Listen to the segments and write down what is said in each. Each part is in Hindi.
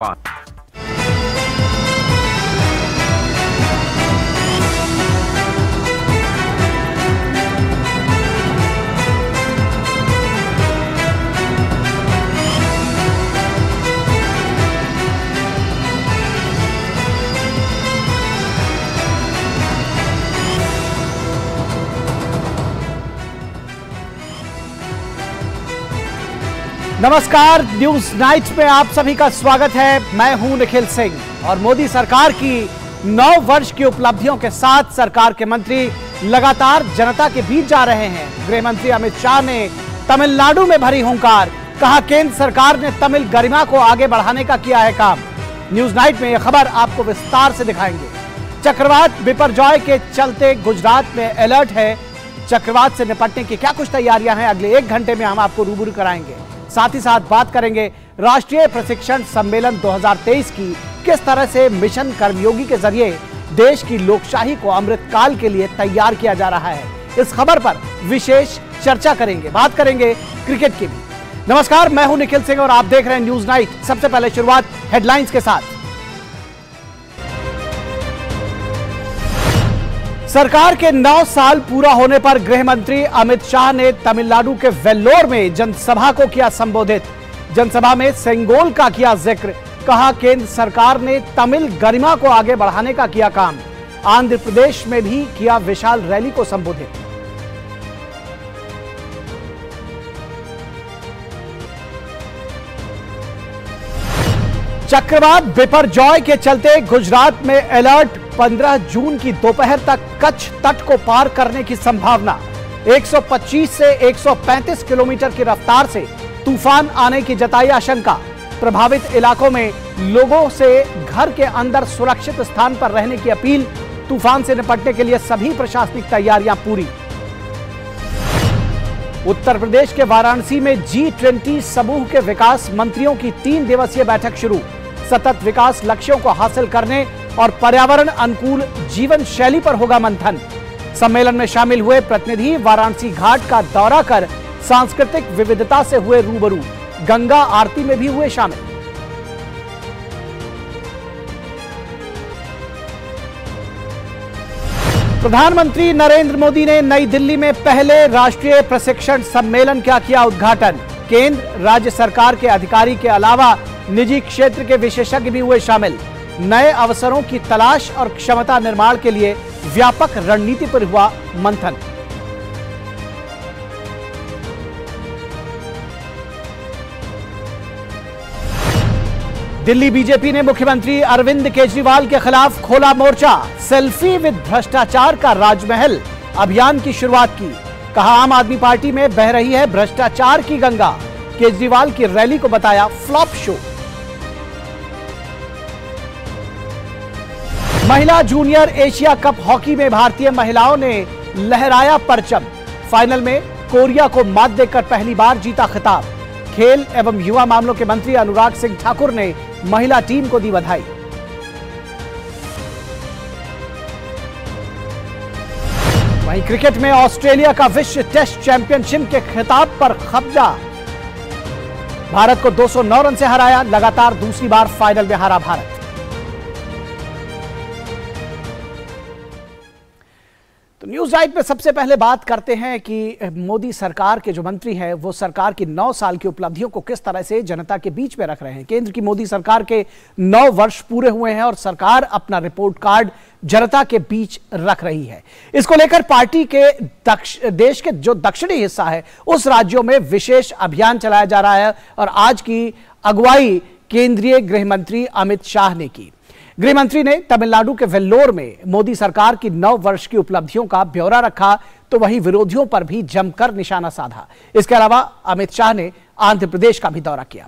बात। नमस्कार, न्यूज नाइट में आप सभी का स्वागत है। मैं हूं निखिल सिंह और मोदी सरकार की 9 वर्ष की उपलब्धियों के साथ सरकार के मंत्री लगातार जनता के बीच जा रहे हैं। गृह मंत्री अमित शाह ने तमिलनाडु में भरी हुंकार, कहा केंद्र सरकार ने तमिल गरिमा को आगे बढ़ाने का किया है काम। न्यूज नाइट में यह खबर आपको विस्तार से दिखाएंगे। चक्रवात बिपरजॉय के चलते गुजरात में अलर्ट है। चक्रवात से निपटने की क्या कुछ तैयारियां हैं, अगले 1 घंटे में हम आपको रूबरू कराएंगे। साथ ही साथ बात करेंगे राष्ट्रीय प्रशिक्षण सम्मेलन 2023 की, किस तरह से मिशन कर्मयोगी के जरिए देश की लोकशाही को अमृतकाल के लिए तैयार किया जा रहा है। इस खबर पर विशेष चर्चा करेंगे, बात करेंगे क्रिकेट की भी। नमस्कार, मैं हूं निखिल सिंह और आप देख रहे हैं न्यूज नाइट। सबसे पहले शुरुआत हेडलाइंस के साथ। सरकार के 9 साल पूरा होने पर गृह मंत्री अमित शाह ने तमिलनाडु के वेल्लोर में जनसभा को किया संबोधित। जनसभा में सेंगोल का किया जिक्र, कहा केंद्र सरकार ने तमिल गरिमा को आगे बढ़ाने का किया काम। आंध्र प्रदेश में भी किया विशाल रैली को संबोधित। चक्रवात बिपरजॉय के चलते गुजरात में अलर्ट, 15 जून की दोपहर तक कच्छ तट को पार करने की संभावना। 125 से 135 किलोमीटर की रफ्तार से तूफान आने की जताई आशंका। प्रभावित इलाकों में लोगों से घर के अंदर सुरक्षित स्थान पर रहने की अपील। तूफान से निपटने के लिए सभी प्रशासनिक तैयारियां पूरी। उत्तर प्रदेश के वाराणसी में G20 समूह के विकास मंत्रियों की 3 दिवसीय बैठक शुरू। सतत विकास लक्ष्यों को हासिल करने और पर्यावरण अनुकूल जीवन शैली पर होगा मंथन। सम्मेलन में शामिल हुए प्रतिनिधि वाराणसी घाट का दौरा कर सांस्कृतिक विविधता से हुए रूबरू। गंगा आरती में भी हुए शामिल। प्रधानमंत्री नरेंद्र मोदी ने नई दिल्ली में पहले राष्ट्रीय प्रशिक्षण सम्मेलन का किया उद्घाटन। केंद्र राज्य सरकार के अधिकारी के अलावा निजी क्षेत्र के विशेषज्ञ भी हुए शामिल। नए अवसरों की तलाश और क्षमता निर्माण के लिए व्यापक रणनीति पर हुआ मंथन। दिल्ली बीजेपी ने मुख्यमंत्री अरविंद केजरीवाल के खिलाफ खोला मोर्चा। सेल्फी विद भ्रष्टाचार का राजमहल अभियान की शुरुआत की। कहा आम आदमी पार्टी में बह रही है भ्रष्टाचार की गंगा। केजरीवाल की रैली को बताया फ्लॉप शो। महिला जूनियर एशिया कप हॉकी में भारतीय महिलाओं ने लहराया परचम। फाइनल में कोरिया को मात देकर पहली बार जीता खिताब। खेल एवं युवा मामलों के मंत्री अनुराग सिंह ठाकुर ने महिला टीम को दी बधाई। वहीं क्रिकेट में ऑस्ट्रेलिया का विश्व टेस्ट चैंपियनशिप के खिताब पर कब्जा। भारत को 209 रन से हराया। लगातार दूसरी बार फाइनल में हारा भारत। तो न्यूज नाइट में सबसे पहले बात करते हैं कि मोदी सरकार के जो मंत्री हैं वो सरकार की 9 साल की उपलब्धियों को किस तरह से जनता के बीच में रख रहे हैं। केंद्र की मोदी सरकार के 9 वर्ष पूरे हुए हैं और सरकार अपना रिपोर्ट कार्ड जनता के बीच रख रही है। इसको लेकर पार्टी के देश के जो दक्षिणी हिस्सा है उस राज्यों में विशेष अभियान चलाया जा रहा है और आज की अगुवाई केंद्रीय गृह मंत्री अमित शाह ने की। गृह मंत्री ने तमिलनाडु के वेल्लोर में मोदी सरकार की 9 वर्ष की उपलब्धियों का ब्यौरा रखा, तो वहीं विरोधियों पर भी जमकर निशाना साधा। इसके अलावा अमित शाह ने आंध्र प्रदेश का भी दौरा किया।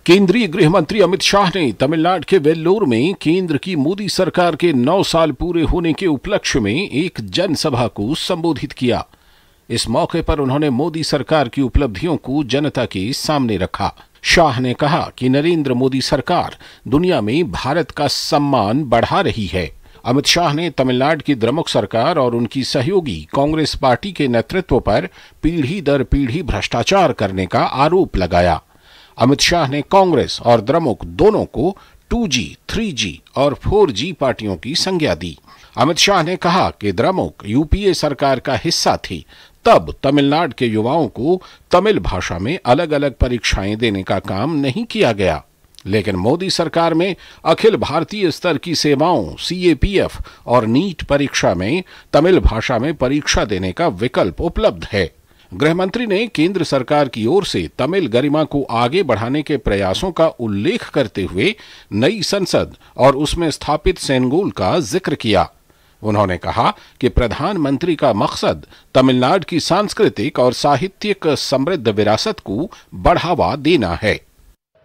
केंद्रीय गृह मंत्री अमित शाह ने तमिलनाडु के वेल्लोर में केंद्र की मोदी सरकार के 9 साल पूरे होने के उपलक्ष्य में एक जनसभा को संबोधित किया। इस मौके पर उन्होंने मोदी सरकार की उपलब्धियों को जनता के सामने रखा। शाह ने कहा कि नरेंद्र मोदी सरकार दुनिया में भारत का सम्मान बढ़ा रही है। अमित शाह ने तमिलनाडु की द्रमुक सरकार और उनकी सहयोगी कांग्रेस पार्टी के नेतृत्व पर पीढ़ी दर पीढ़ी भ्रष्टाचार करने का आरोप लगाया। अमित शाह ने कांग्रेस और द्रमुक दोनों को 2G, 3G और 4G पार्टियों की संज्ञा दी। अमित शाह ने कहा कि द्रमुक यूपीए सरकार का हिस्सा थी, तब तमिलनाडु के युवाओं को तमिल भाषा में अलग अलग परीक्षाएं देने का काम नहीं किया गया, लेकिन मोदी सरकार में अखिल भारतीय स्तर की सेवाओं CAPF और नीट परीक्षा में तमिल भाषा में परीक्षा देने का विकल्प उपलब्ध है। गृह मंत्री ने केंद्र सरकार की ओर से तमिल गरिमा को आगे बढ़ाने के प्रयासों का उल्लेख करते हुए नई संसद और उसमें स्थापित सेनगोल का जिक्र किया। उन्होंने कहा कि प्रधानमंत्री का मकसद तमिलनाडु की सांस्कृतिक और साहित्यिक समृद्ध विरासत को बढ़ावा देना है।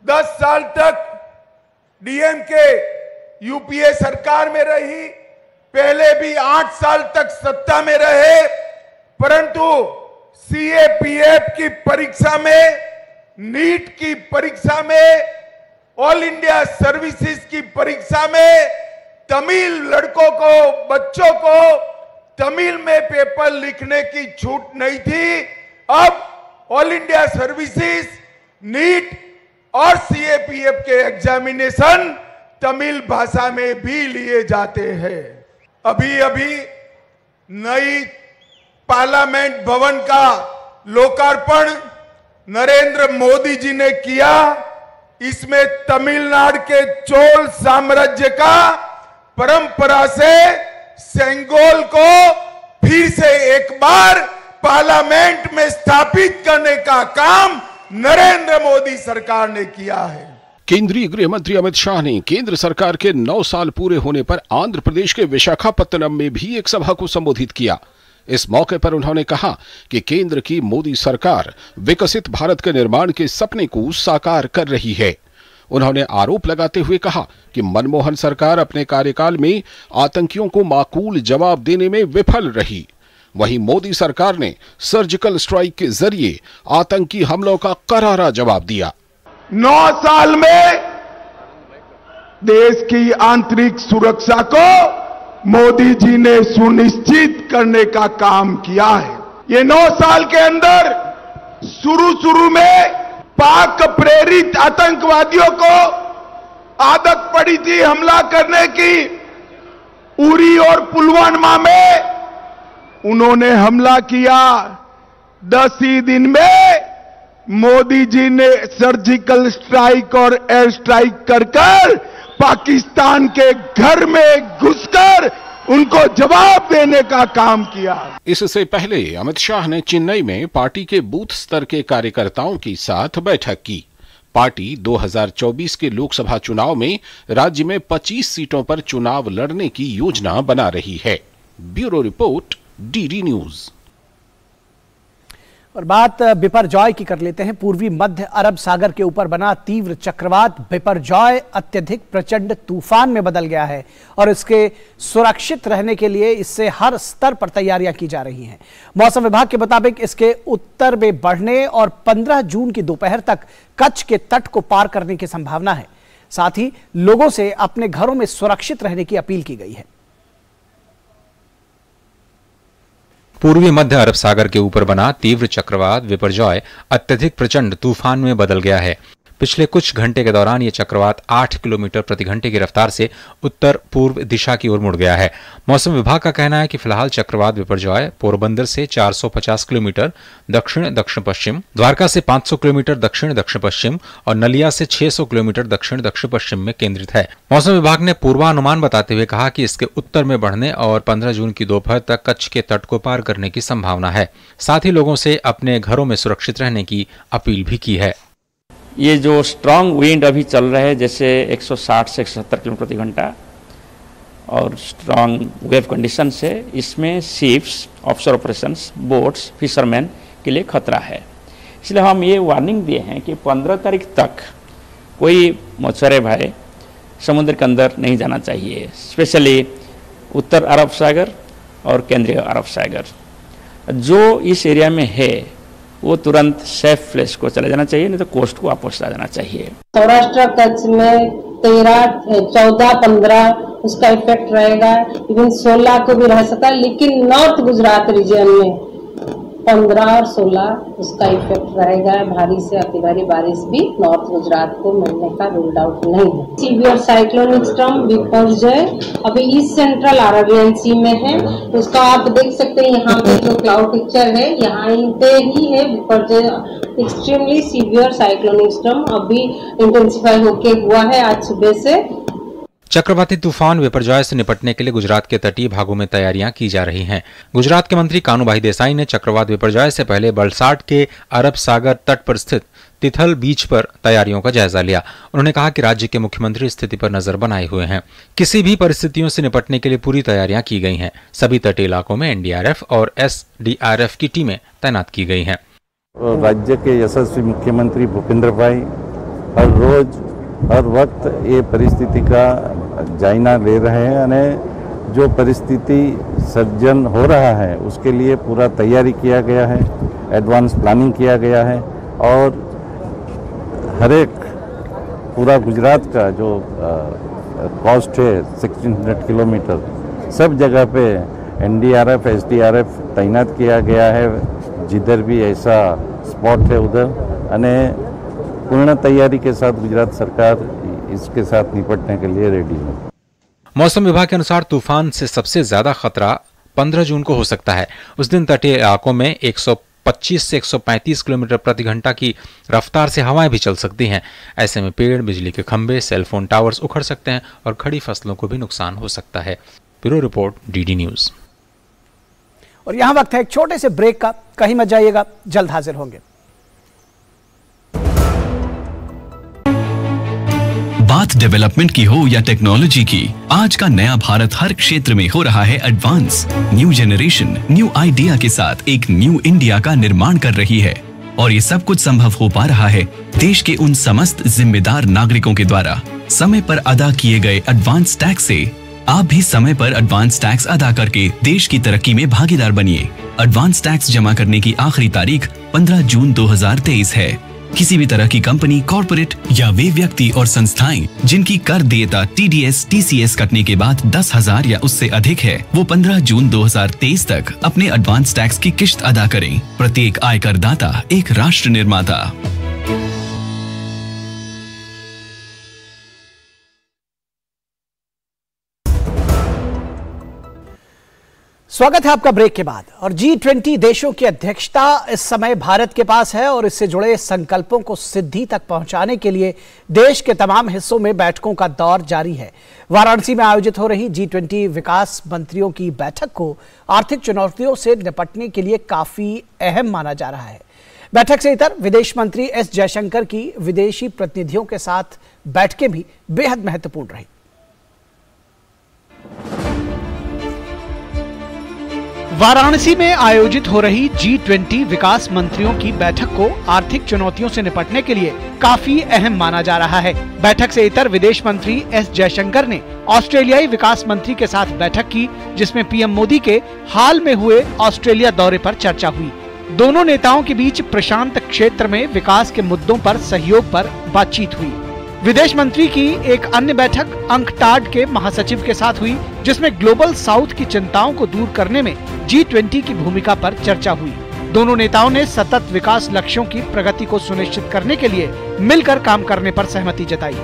10 साल तक डीएमके यूपीए सरकार में रही, पहले भी 8 साल तक सत्ता में रहे, परंतु CAPF की परीक्षा में, नीट की परीक्षा में, ऑल इंडिया सर्विसेज की परीक्षा में तमिल लड़कों को, बच्चों को तमिल में पेपर लिखने की छूट नहीं थी। अब ऑल इंडिया सर्विसेज, नीट और CAPF के एग्जामिनेशन तमिल भाषा में भी लिए जाते हैं। अभी अभी नई पार्लियामेंट भवन का लोकार्पण नरेंद्र मोदी जी ने किया। इसमें तमिलनाडु के चोल साम्राज्य का परंपरा से सेंगोल को फिर से एक बार पार्लियामेंट में स्थापित करने का काम नरेंद्र मोदी सरकार ने किया है। केंद्रीय गृह मंत्री अमित शाह ने केंद्र सरकार के 9 साल पूरे होने पर आंध्र प्रदेश के विशाखापत्तनम में भी एक सभा को संबोधित किया। इस मौके पर उन्होंने कहा कि केंद्र की मोदी सरकार विकसित भारत के निर्माण के सपने को साकार कर रही है। उन्होंने आरोप लगाते हुए कहा कि मनमोहन सरकार अपने कार्यकाल में आतंकियों को माकूल जवाब देने में विफल रही, वहीं मोदी सरकार ने सर्जिकल स्ट्राइक के जरिए आतंकी हमलों का करारा जवाब दिया। 9 साल में देश की आंतरिक सुरक्षा को मोदी जी ने सुनिश्चित करने का काम किया है। ये 9 साल के अंदर शुरू में पाक प्रेरित आतंकवादियों को आदत पड़ी थी हमला करने की। उरी और पुलवामा में उन्होंने हमला किया। 10 ही दिन में मोदी जी ने सर्जिकल स्ट्राइक और एयर स्ट्राइक कर पाकिस्तान के घर में घुसकर उनको जवाब देने का काम किया। इससे पहले अमित शाह ने चेन्नई में पार्टी के बूथ स्तर के कार्यकर्ताओं के साथ बैठक की। पार्टी 2024 के लोकसभा चुनाव में राज्य में 25 सीटों पर चुनाव लड़ने की योजना बना रही है। Bureau report, DD news. और बात बिपरजॉय की कर लेते हैं। पूर्वी मध्य अरब सागर के ऊपर बना तीव्र चक्रवात बिपरजॉय अत्यधिक प्रचंड तूफान में बदल गया है और इसके सुरक्षित रहने के लिए इससे हर स्तर पर तैयारियां की जा रही हैं। मौसम विभाग के मुताबिक इसके उत्तर में बढ़ने और 15 जून की दोपहर तक कच्छ के तट को पार करने की संभावना है। साथ ही लोगों से अपने घरों में सुरक्षित रहने की अपील की गई है। पूर्वी मध्य अरब सागर के ऊपर बना तीव्र चक्रवात बिपरजॉय अत्यधिक प्रचंड तूफान में बदल गया है। पिछले कुछ घंटे के दौरान ये चक्रवात 8 किलोमीटर प्रति घंटे की रफ्तार से उत्तर पूर्व दिशा की ओर मुड़ गया है। मौसम विभाग का कहना है कि फिलहाल चक्रवात बिपरजॉय पोरबंदर से 450 किलोमीटर दक्षिण दक्षिण पश्चिम, द्वारका से 500 किलोमीटर दक्षिण दक्षिण पश्चिम और नलिया से 600 किलोमीटर दक्षिण दक्षिण पश्चिम में केंद्रित है। मौसम विभाग ने पूर्वानुमान बताते हुए कहा कि इसके उत्तर में बढ़ने और 15 जून की दोपहर तक कच्छ के तट को पार करने की संभावना है। साथ ही लोगों से अपने घरों में सुरक्षित रहने की अपील भी की है। ये जो स्ट्रांग विंड अभी चल रहे हैं, जैसे 160 से 170 किलोमीटर प्रति घंटा और स्ट्रांग वेव कंडीशन से, इसमें ships, offshore operations, boats, fisherman के लिए खतरा है। इसलिए हम ये वार्निंग दिए हैं कि 15 तारीख तक कोई मछुआरे भाई समुद्र के अंदर नहीं जाना चाहिए, स्पेशली उत्तर अरब सागर और केंद्रीय अरब सागर। जो इस एरिया में है वो तुरंत सेफ प्लेस को चले जाना चाहिए, नहीं तो कोस्ट को वापस आ जाना चाहिए। सौराष्ट्र कच्छ में 13, 14, 15 उसका इफेक्ट रहेगा, इवन 16 को भी रह सकता है, लेकिन नॉर्थ गुजरात रीजन में 15 और 16 उसका इफेक्ट रहेगा। भारी से अति भारी बारिश भी नॉर्थ गुजरात को मिलने का रूल्ड आउट नहीं है। सीवियर साइक्लोनिक स्टॉर्म बिपरजॉय अभी ईस्ट सेंट्रल अरेबियन सी में है। उसका आप देख सकते हैं यहाँ पे जो क्लाउड पिक्चर है, यहाँ पे ही है Biparjoy extremely severe cyclonic storm अभी इंटेंसिफाई होके हुआ है आज सुबह से। चक्रवाती तूफान विपरजॉय से निपटने के लिए गुजरात के तटीय भागों में तैयारियां की जा रही हैं। गुजरात के मंत्री कानूभाई देसाई ने चक्रवात विपरजॉय से पहले वलसाड के अरब सागर तट पर स्थित तिथल बीच पर तैयारियों का जायजा लिया। उन्होंने कहा कि राज्य के मुख्यमंत्री स्थिति पर नजर बनाए हुए हैं। किसी भी परिस्थितियों से निपटने के लिए पूरी तैयारियां की गई हैं। सभी तटीय इलाकों में एनडीआरएफ और एसडीआरएफ की टीमें तैनात की गई हैं। राज्य के यशस्वी मुख्यमंत्री भूपेंद्र भाई हर रोज हर वक्त ये परिस्थिति का जायजा ले रहे हैं और जो परिस्थिति सर्जन हो रहा है उसके लिए पूरा तैयारी किया गया है, एडवांस प्लानिंग किया गया है और हर एक पूरा गुजरात का जो कॉस्ट है 1600 किलोमीटर सब जगह पे एनडीआरएफ एसडीआरएफ तैनात किया गया है। जिधर भी ऐसा स्पॉट है उधर अने पूर्ण तैयारी के साथ गुजरात सरकार इसके साथ निपटने के लिए रेडी है। मौसम विभाग के अनुसार तूफान से सबसे ज्यादा खतरा 15 जून को हो सकता है। उस दिन तटीय इलाकों में 125 से 135 किलोमीटर प्रति घंटा की रफ्तार से हवाएं भी चल सकती हैं। ऐसे में पेड़, बिजली के खंभे, सेलफोन टावर्स उखड़ सकते हैं और खड़ी फसलों को भी नुकसान हो सकता है। Bureau report, DD news. और यहां वक्त है एक छोटे से ब्रेक का। कहीं मत जाइएगा, जल्द हाजिर होंगे। बात डेवलपमेंट की हो या टेक्नोलॉजी की, आज का नया भारत हर क्षेत्र में हो रहा है advance. New generation new idea के साथ एक न्यू इंडिया का निर्माण कर रही है और ये सब कुछ संभव हो पा रहा है देश के उन समस्त जिम्मेदार नागरिकों के द्वारा। समय पर अदा किए गए एडवांस टैक्स से आप भी समय पर एडवांस टैक्स अदा करके देश की तरक्की में भागीदार बनिए। एडवांस टैक्स जमा करने की आखिरी तारीख 15 जून 2023 है। किसी भी तरह की कंपनी, कॉर्पोरेट या वे व्यक्ति और संस्थाएं जिनकी कर देयता टीडीएस, टीसीएस कटने के बाद 10,000 या उससे अधिक है, वो 15 जून 2023 तक अपने एडवांस टैक्स की किश्त अदा करें। प्रत्येक आयकर दाता एक राष्ट्र निर्माता। स्वागत है आपका ब्रेक के बाद। और G20 देशों की अध्यक्षता इस समय भारत के पास है और इससे जुड़े संकल्पों को सिद्धि तक पहुंचाने के लिए देश के तमाम हिस्सों में बैठकों का दौर जारी है। वाराणसी में आयोजित हो रही G20 विकास मंत्रियों की बैठक को आर्थिक चुनौतियों से निपटने के लिए काफी अहम माना जा रहा है। बैठक से इतर विदेश मंत्री एस जयशंकर की विदेशी प्रतिनिधियों के साथ बैठकें भी बेहद महत्वपूर्ण रही। वाराणसी में आयोजित हो रही G20 विकास मंत्रियों की बैठक को आर्थिक चुनौतियों से निपटने के लिए काफी अहम माना जा रहा है। बैठक से इतर विदेश मंत्री एस जयशंकर ने ऑस्ट्रेलियाई विकास मंत्री के साथ बैठक की, जिसमें पीएम मोदी के हाल में हुए ऑस्ट्रेलिया दौरे पर चर्चा हुई। दोनों नेताओं के बीच प्रशांत क्षेत्र में विकास के मुद्दों पर सहयोग पर बातचीत हुई। विदेश मंत्री की एक अन्य बैठक अंकटाड के महासचिव के साथ हुई, जिसमें ग्लोबल साउथ की चिंताओं को दूर करने में G20 की भूमिका पर चर्चा हुई। दोनों नेताओं ने सतत विकास लक्ष्यों की प्रगति को सुनिश्चित करने के लिए मिलकर काम करने पर सहमति जताई।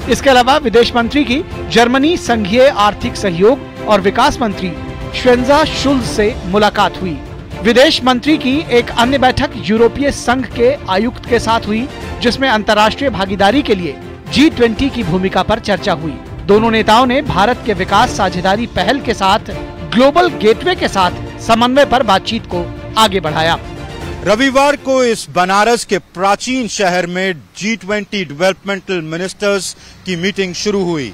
इसके अलावा विदेश मंत्री की जर्मनी संघीय आर्थिक सहयोग और विकास मंत्री श्वेंजा शुल्ज से मुलाकात हुई। विदेश मंत्री की एक अन्य बैठक यूरोपीय संघ के आयुक्त के साथ हुई, जिसमें अंतर्राष्ट्रीय भागीदारी के लिए G20 की भूमिका पर चर्चा हुई। दोनों नेताओं ने भारत के विकास साझेदारी पहल के साथ ग्लोबल गेटवे के साथ समन्वय पर बातचीत को आगे बढ़ाया। रविवार को इस बनारस के प्राचीन शहर में G20 डेवलपमेंटल मिनिस्टर्स की मीटिंग शुरू हुई।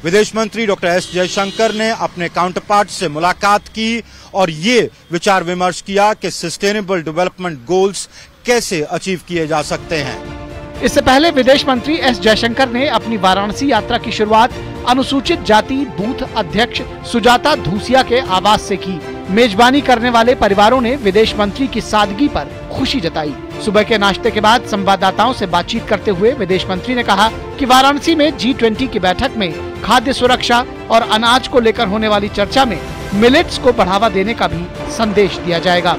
विदेश मंत्री डॉक्टर एस जयशंकर ने अपने काउंटरपार्ट से मुलाकात की और ये विचार विमर्श किया कि सस्टेनेबल डेवलपमेंट गोल्स कैसे अचीव किए जा सकते हैं। इससे पहले विदेश मंत्री एस जयशंकर ने अपनी वाराणसी यात्रा की शुरुआत अनुसूचित जाति बूथ अध्यक्ष सुजाता धूसिया के आवास से की। मेजबानी करने वाले परिवारों ने विदेश मंत्री की सादगी पर खुशी जताई। सुबह के नाश्ते के बाद संवाददाताओं से बातचीत करते हुए विदेश मंत्री ने कहा कि वाराणसी में G20 की बैठक में खाद्य सुरक्षा और अनाज को लेकर होने वाली चर्चा में मिलेट्स को बढ़ावा देने का भी संदेश दिया जाएगा।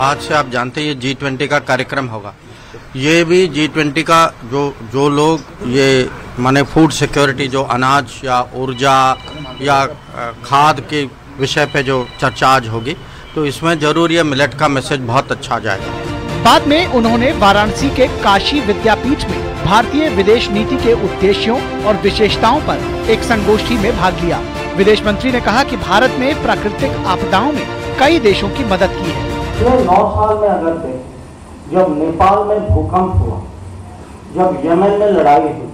आज से आप जानते हैं ये G20 का कार्यक्रम होगा। ये भी G20 का जो लोग ये माने फूड सिक्योरिटी, जो अनाज या ऊर्जा या खाद के विषय पे जो चर्चा आज होगी, तो इसमें जरूर ये मिलेट का मैसेज बहुत अच्छा जाएगा। बाद में उन्होंने वाराणसी के काशी विद्यापीठ में भारतीय विदेश नीति के उद्देश्यों और विशेषताओं पर एक संगोष्ठी में भाग लिया। विदेश मंत्री ने कहा कि भारत ने प्राकृतिक आपदाओं में कई देशों की मदद की है। पिछले 9 साल में अगर देखें, जब नेपाल में भूकंप हुआ, जब यमन में लड़ाई हुई,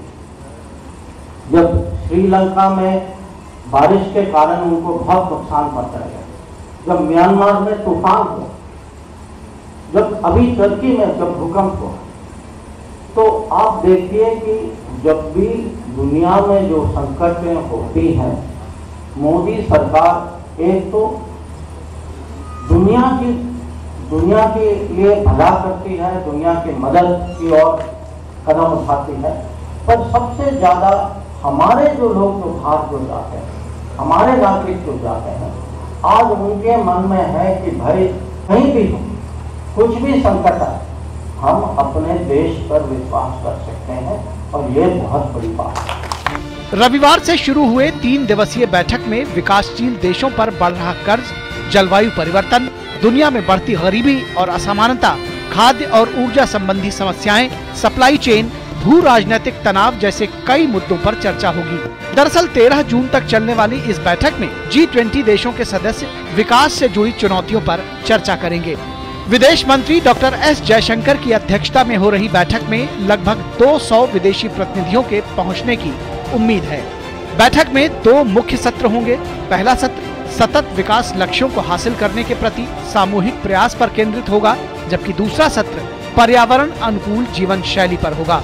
जब श्रीलंका में बारिश के कारण उनको बहुत नुकसान पहुंचाया, जब म्यांमार में तूफान हुआ, जब अभी टर्की में जब भूकंप हुआ, तो आप देखिए कि जब भी दुनिया में जो संकटें होती हैं, मोदी सरकार एक तो दुनिया के लिए भला करती है, दुनिया की मदद की ओर कदम उठाती है, पर सबसे ज्यादा हमारे जो लोग जो बाहर जो जाते हैं, हमारे नागरिक जो जाते हैं, आज उनके मन में है कि भाई कहीं भी हो, कुछ भी संकट आए, हम अपने देश पर विश्वास कर सकते हैं, और ये बहुत बड़ी बात है। रविवार से शुरू हुए 3 दिवसीय बैठक में विकासशील देशों पर बढ़ रहा कर्ज, जलवायु परिवर्तन, दुनिया में बढ़ती गरीबी और असमानता, खाद्य और ऊर्जा संबंधी समस्याएं, सप्लाई चेन, भू राजनीतिक तनाव जैसे कई मुद्दों पर चर्चा होगी। दरअसल 13 जून तक चलने वाली इस बैठक में G20 देशों के सदस्य विकास से जुड़ी चुनौतियों पर चर्चा करेंगे। विदेश मंत्री डॉक्टर एस जयशंकर की अध्यक्षता में हो रही बैठक में लगभग 200 विदेशी प्रतिनिधियों के पहुंचने की उम्मीद है। बैठक में 2 मुख्य सत्र होंगे। पहला सत्र सतत विकास लक्ष्यों को हासिल करने के प्रति सामूहिक प्रयास पर केंद्रित होगा, जबकि दूसरा सत्र पर्यावरण अनुकूल जीवन शैली पर होगा।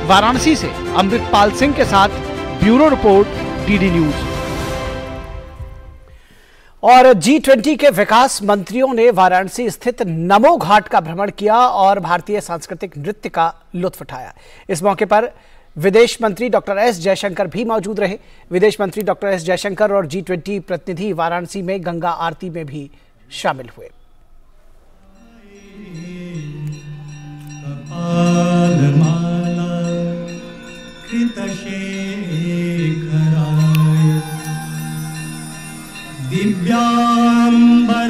वाराणसी से अमृतपाल सिंह के साथ ब्यूरो रिपोर्ट, डीडी न्यूज। और G20 के विकास मंत्रियों ने वाराणसी स्थित नमो घाट का भ्रमण किया और भारतीय सांस्कृतिक नृत्य का लुत्फ उठाया। इस मौके पर विदेश मंत्री डॉक्टर एस जयशंकर भी मौजूद रहे। विदेश मंत्री डॉक्टर एस जयशंकर और G20 प्रतिनिधि वाराणसी में गंगा आरती में भी शामिल हुए। दिव्यांबराय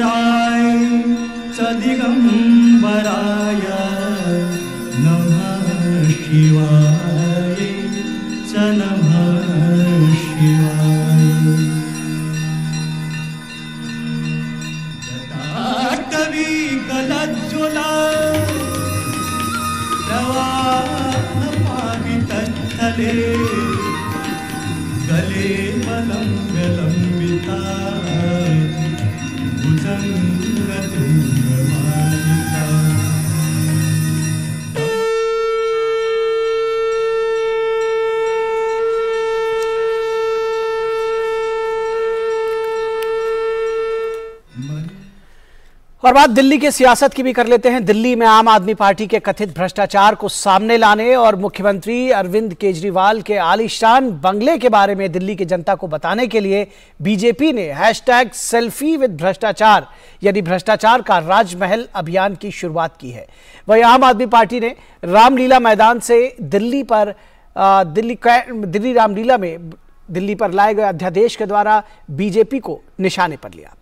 च दिगंबराय नमः शिवाय च नमः शिवाय। जटाटवी कलज्ज्वला प्रवाहपावितस्थले गले वलम्बिता भुजङ्गतुङ्गमालिका। और बात दिल्ली की सियासत की भी कर लेते हैं। दिल्ली में आम आदमी पार्टी के कथित भ्रष्टाचार को सामने लाने और मुख्यमंत्री अरविंद केजरीवाल के आलीशान बंगले के बारे में दिल्ली की जनता को बताने के लिए बीजेपी ने #सेल्फी विद भ्रष्टाचार यानी भ्रष्टाचार का राजमहल अभियान की शुरुआत की है। वहीं आम आदमी पार्टी ने रामलीला मैदान से दिल्ली रामलीला में दिल्ली पर लाए गए अध्यादेश के द्वारा बीजेपी को निशाने पर लिया।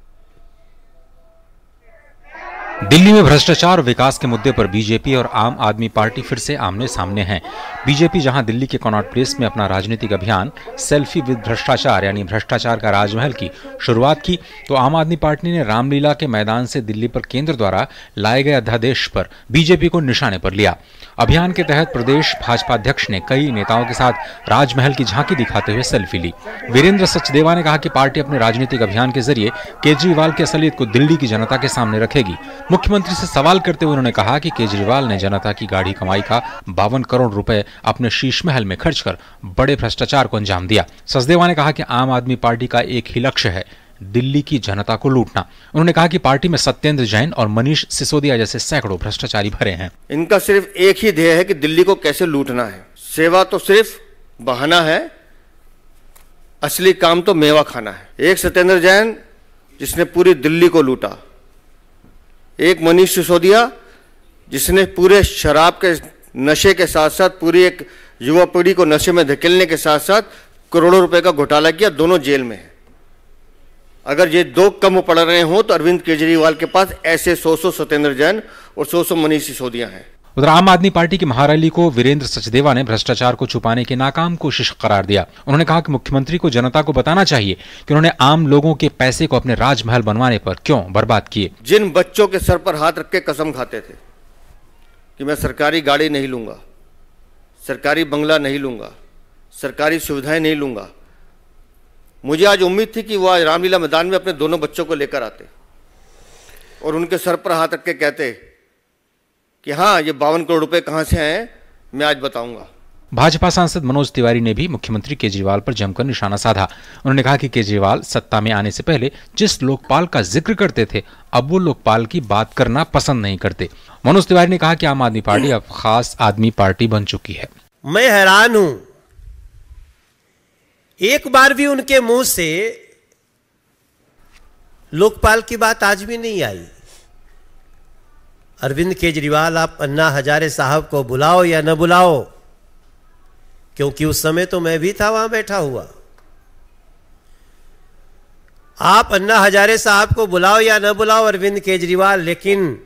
दिल्ली में भ्रष्टाचार और विकास के मुद्दे पर बीजेपी और आम आदमी पार्टी फिर से आमने सामने हैं। बीजेपी जहां दिल्ली के कनॉट प्लेस में अपना राजनीतिक अभियान सेल्फी विद भ्रष्टाचार यानी भ्रष्टाचार का राजमहल की शुरुआत की, तो आम आदमी पार्टी ने रामलीला के मैदान से दिल्ली पर केंद्र द्वारा लाए गए अध्यादेश पर बीजेपी को निशाने पर लिया। अभियान के तहत प्रदेश भाजपा अध्यक्ष ने कई नेताओं के साथ राजमहल की झांकी दिखाते हुए सेल्फी ली। वीरेंद्र सचदेवा ने कहा कि पार्टी अपने राजनीतिक अभियान के जरिए केजरीवाल की असलियत को दिल्ली की जनता के सामने रखेगी। मुख्यमंत्री से सवाल करते हुए उन्होंने कहा कि केजरीवाल ने जनता की गाढ़ी कमाई का 52 करोड़ रुपए अपने शीश महल में खर्च कर बड़े भ्रष्टाचार को अंजाम दिया। सचदेवा ने कहा कि आम आदमी पार्टी का एक ही लक्ष्य है, दिल्ली की जनता को लूटना। उन्होंने कहा कि पार्टी में सत्येंद्र जैन और मनीष सिसोदिया जैसे सैकड़ों भ्रष्टाचारी भरे हैं। इनका सिर्फ एक ही ध्येय है कि दिल्ली को कैसे लूटना है। सेवा तो सिर्फ बहाना है, असली काम तो मेवा खाना है। एक सत्येंद्र जैन जिसने पूरी दिल्ली को लूटा, एक मनीष सिसोदिया जिसने पूरे शराब के नशे के साथ साथ पूरी एक युवा पीढ़ी को नशे में धकेलने के साथ साथ करोड़ों रुपए का घोटाला किया, दोनों जेल में है। अगर ये दो कम पड़ रहे हों तो अरविंद केजरीवाल के पास ऐसे 100 सत्येंद्र जैन और 100 मनीष सिसोदिया हैं। उधर आम आदमी पार्टी की महारैली को वीरेंद्र सचदेवा ने भ्रष्टाचार को छुपाने की नाकाम कोशिश करार दिया। उन्होंने कहा कि मुख्यमंत्री को जनता को बताना चाहिए कि उन्होंने आम लोगों के पैसे को अपने राजमहल बनवाने पर क्यों बर्बाद किए। जिन बच्चों के सर पर हाथ रख के कसम खाते थे कि मैं सरकारी गाड़ी नहीं लूंगा, सरकारी बंगला नहीं लूंगा, सरकारी सुविधाएं नहीं लूंगा, मुझे आज उम्मीद थी कि वो आज रामलीला मैदान में अपने दोनों बच्चों को लेकर आते और उनके सर पर हाथ रख के कहते कि हाँ, ये 52 करोड़ रुपए कहां से आए, मैं आज बताऊंगा। भाजपा सांसद मनोज तिवारी ने भी मुख्यमंत्री केजरीवाल पर जमकर निशाना साधा। उन्होंने कहा कि केजरीवाल सत्ता में आने से पहले जिस लोकपाल का जिक्र करते थे, अब वो लोकपाल की बात करना पसंद नहीं करते। मनोज तिवारी ने कहा कि आम आदमी पार्टी अब खास आदमी पार्टी बन चुकी है। मैं हैरान हूं, एक बार भी उनके मुंह से लोकपाल की बात आज भी नहीं आई। अरविंद केजरीवाल, आप अन्ना हजारे साहब को बुलाओ या न बुलाओ, क्योंकि उस समय तो मैं भी था वहां बैठा हुआ। आप अन्ना हजारे साहब को बुलाओ या न बुलाओ अरविंद केजरीवाल, लेकिन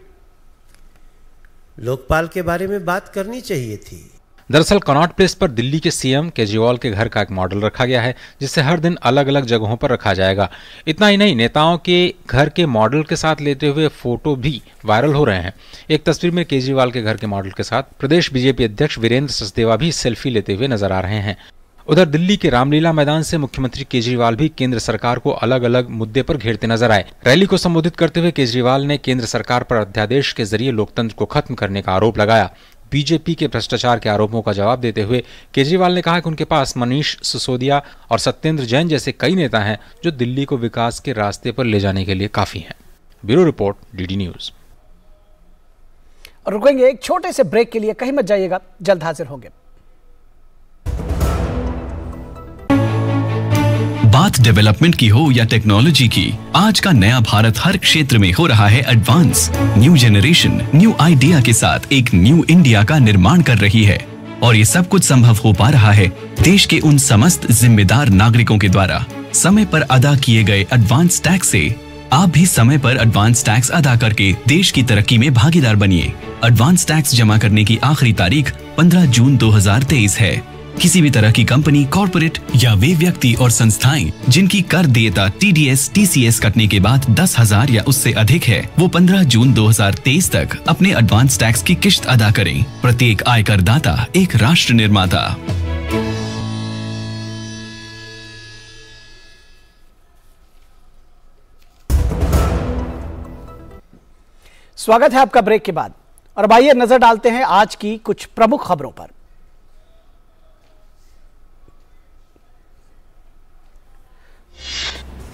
लोकपाल के बारे में बात करनी चाहिए थी। दरअसल कनॉट प्लेस पर दिल्ली के सीएम केजरीवाल के घर का एक मॉडल रखा गया है, जिसे हर दिन अलग अलग जगहों पर रखा जाएगा। इतना ही नहीं, नेताओं के घर के मॉडल के साथ लेते हुए फोटो भी वायरल हो रहे हैं। एक तस्वीर में केजरीवाल के घर के मॉडल के साथ प्रदेश बीजेपी अध्यक्ष वीरेंद्र सचदेवा भी सेल्फी लेते हुए नजर आ रहे हैं। उधर दिल्ली के रामलीला मैदान से मुख्यमंत्री केजरीवाल भी केंद्र सरकार को अलग अलग मुद्दे पर घेरते नजर आए। रैली को संबोधित करते हुए केजरीवाल ने केंद्र सरकार पर अध्यादेश के जरिए लोकतंत्र को खत्म करने का आरोप लगाया। बीजेपी के भ्रष्टाचार के आरोपों का जवाब देते हुए केजरीवाल ने कहा कि उनके पास मनीष सिसोदिया और सत्येंद्र जैन जैसे कई नेता हैं जो दिल्ली को विकास के रास्ते पर ले जाने के लिए काफी हैं। Bureau report, DD news. और रुकेंगे एक छोटे से ब्रेक के लिए, कहीं मत जाइएगा, जल्द हाजिर होंगे। बात डेवलपमेंट की हो या टेक्नोलॉजी की, आज का नया भारत हर क्षेत्र में हो रहा है advance. New generation new idea के साथ एक न्यू इंडिया का निर्माण कर रही है, और ये सब कुछ संभव हो पा रहा है देश के उन समस्त जिम्मेदार नागरिकों के द्वारा। समय पर अदा किए गए एडवांस टैक्स से आप भी समय पर एडवांस टैक्स अदा करके देश की तरक्की में भागीदार बनिए। एडवांस टैक्स जमा करने की आखिरी तारीख 15 जून 2023 है। किसी भी तरह की कंपनी, कॉर्पोरेट या वे व्यक्ति और संस्थाएं जिनकी कर देयता TDS, TCS कटने के बाद 10,000 या उससे अधिक है, वो 15 जून 2023 तक अपने एडवांस टैक्स की किश्त अदा करें। प्रत्येक आयकर दाता एक राष्ट्र निर्माता। स्वागत है आपका ब्रेक के बाद, और अब आइए नजर डालते हैं आज की कुछ प्रमुख खबरों पर।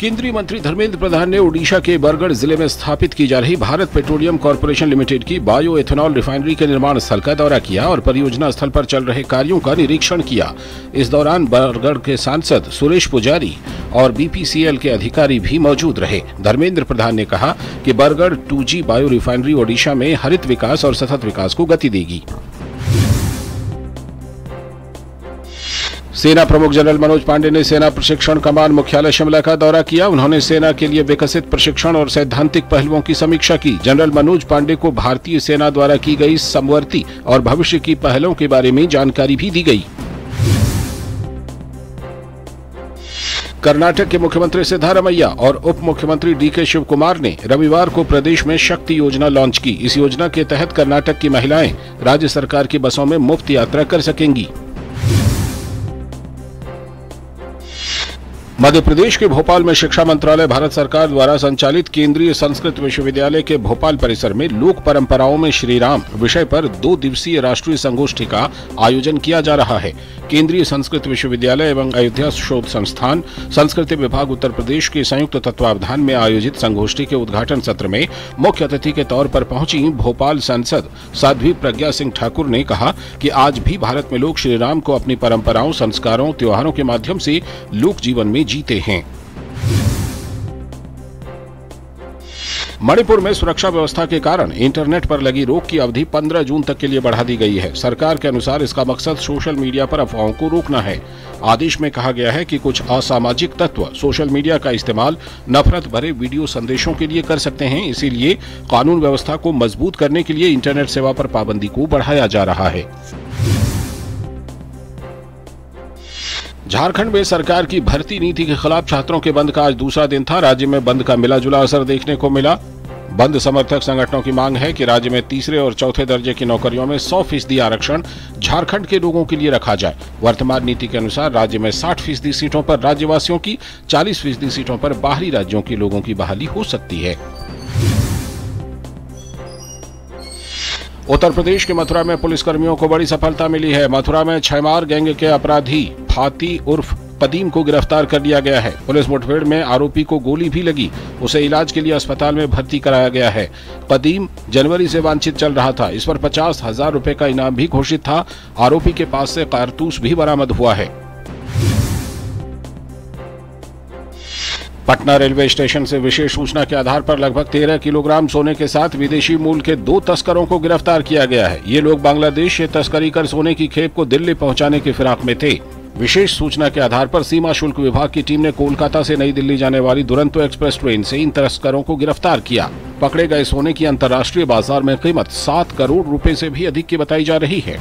केंद्रीय मंत्री धर्मेंद्र प्रधान ने ओडिशा के बरगढ़ जिले में स्थापित की जा रही भारत पेट्रोलियम कॉर्पोरेशन लिमिटेड की बायो एथेनॉल रिफाइनरी के निर्माण स्थल का दौरा किया और परियोजना स्थल पर चल रहे कार्यों का निरीक्षण किया। इस दौरान बरगढ़ के सांसद सुरेश पुजारी और BPCL के अधिकारी भी मौजूद रहे। धर्मेंद्र प्रधान ने कहा कि Bargarh 2G bio refinery Odisha में हरित विकास और सतत विकास को गति देगी। सेना प्रमुख जनरल मनोज पांडे ने सेना प्रशिक्षण कमान मुख्यालय शिमला का दौरा किया। उन्होंने सेना के लिए विकसित प्रशिक्षण और सैद्धांतिक पहलुओं की समीक्षा की। जनरल मनोज पांडे को भारतीय सेना द्वारा की गई समवर्ती और भविष्य की पहलों के बारे में जानकारी भी दी गई। कर्नाटक के मुख्यमंत्री सिद्धारमैया और उप मुख्यमंत्री DK शिवकुमार ने रविवार को प्रदेश में शक्ति योजना लॉन्च की। इस योजना के तहत कर्नाटक की महिलाएं राज्य सरकार की बसों में मुफ्त यात्रा कर सकेंगी। मध्य प्रदेश के भोपाल में शिक्षा मंत्रालय भारत सरकार द्वारा संचालित केंद्रीय संस्कृत विश्वविद्यालय के भोपाल परिसर में लोक परंपराओं में श्री राम विषय पर 2 दिवसीय राष्ट्रीय संगोष्ठी का आयोजन किया जा रहा है। केंद्रीय संस्कृत विश्वविद्यालय एवं अयोध्या शोध संस्थान, संस्कृति विभाग उत्तर प्रदेश के संयुक्त तत्वावधान में आयोजित संगोष्ठी के उद्घाटन सत्र में मुख्य अतिथि के तौर पर पहुंची भोपाल सांसद साध्वी प्रज्ञा सिंह ठाकुर ने कहा कि आज भी भारत में लोग श्री राम को अपनी परंपराओं, संस्कारों, त्योहारों के माध्यम से लोक जीवन में जीते हैं। मणिपुर में सुरक्षा व्यवस्था के कारण इंटरनेट पर लगी रोक की अवधि 15 जून तक के लिए बढ़ा दी गई है। सरकार के अनुसार इसका मकसद सोशल मीडिया पर अफवाहों को रोकना है। आदेश में कहा गया है कि कुछ असामाजिक तत्व सोशल मीडिया का इस्तेमाल नफरत भरे वीडियो संदेशों के लिए कर सकते हैं, इसीलिए कानून व्यवस्था को मजबूत करने के लिए इंटरनेट सेवा पर पाबंदी को बढ़ाया जा रहा है। झारखंड में सरकार की भर्ती नीति के खिलाफ छात्रों के बंद का आज दूसरा दिन था। राज्य में बंद का मिला जुला असर देखने को मिला। बंद समर्थक संगठनों की मांग है कि राज्य में तीसरे और चौथे दर्जे की नौकरियों में 100% आरक्षण झारखंड के लोगों के लिए रखा जाए। वर्तमान नीति के अनुसार राज्य में 60% सीटों पर राज्यवासियों की, 40% सीटों पर बाहरी राज्यों के लोगों की बहाली हो सकती है। उत्तर प्रदेश के मथुरा में पुलिसकर्मियों को बड़ी सफलता मिली है। मथुरा में छैमार गैंग के अपराधी फाती उर्फ कदीम को गिरफ्तार कर लिया गया है। पुलिस मुठभेड़ में आरोपी को गोली भी लगी, उसे इलाज के लिए अस्पताल में भर्ती कराया गया है। कदीम जनवरी से वांछित चल रहा था। इस पर 50,000 रुपए का इनाम भी घोषित था। आरोपी के पास से कारतूस भी बरामद हुआ है। पटना रेलवे स्टेशन से विशेष सूचना के आधार पर लगभग 13 किलोग्राम सोने के साथ विदेशी मूल के 2 तस्करों को गिरफ्तार किया गया है। ये लोग बांग्लादेश से तस्करी कर सोने की खेप को दिल्ली पहुंचाने की फिराक में थे। विशेष सूचना के आधार पर सीमा शुल्क विभाग की टीम ने कोलकाता से नई दिल्ली जाने वाली दुरंतो एक्सप्रेस ट्रेन से इन तस्करों को गिरफ्तार किया। पकड़े गए सोने की अंतर्राष्ट्रीय बाजार में कीमत 7 करोड़ रुपए से भी अधिक की बताई जा रही है।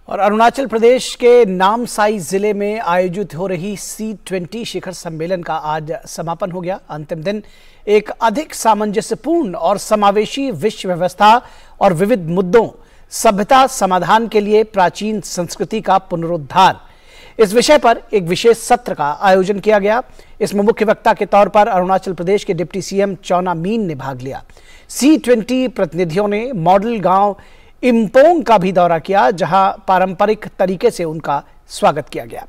और अरुणाचल प्रदेश के नामसाई जिले में आयोजित हो रही C20 शिखर सम्मेलन का आज समापन हो गया। अंतिम दिन एक अधिक सामंजस्यपूर्ण और समावेशी विश्व व्यवस्था और विविध मुद्दों, सभ्यता समाधान के लिए प्राचीन संस्कृति का पुनरुद्धार, इस विषय पर एक विशेष सत्र का आयोजन किया गया। इसमें मुख्य वक्ता के तौर पर अरुणाचल प्रदेश के डिप्टी सीएम चौना मीन ने भाग लिया। C20 प्रतिनिधियों ने मॉडल गांव इम्पोंग का भी दौरा किया, जहां पारंपरिक तरीके से उनका स्वागत किया गया।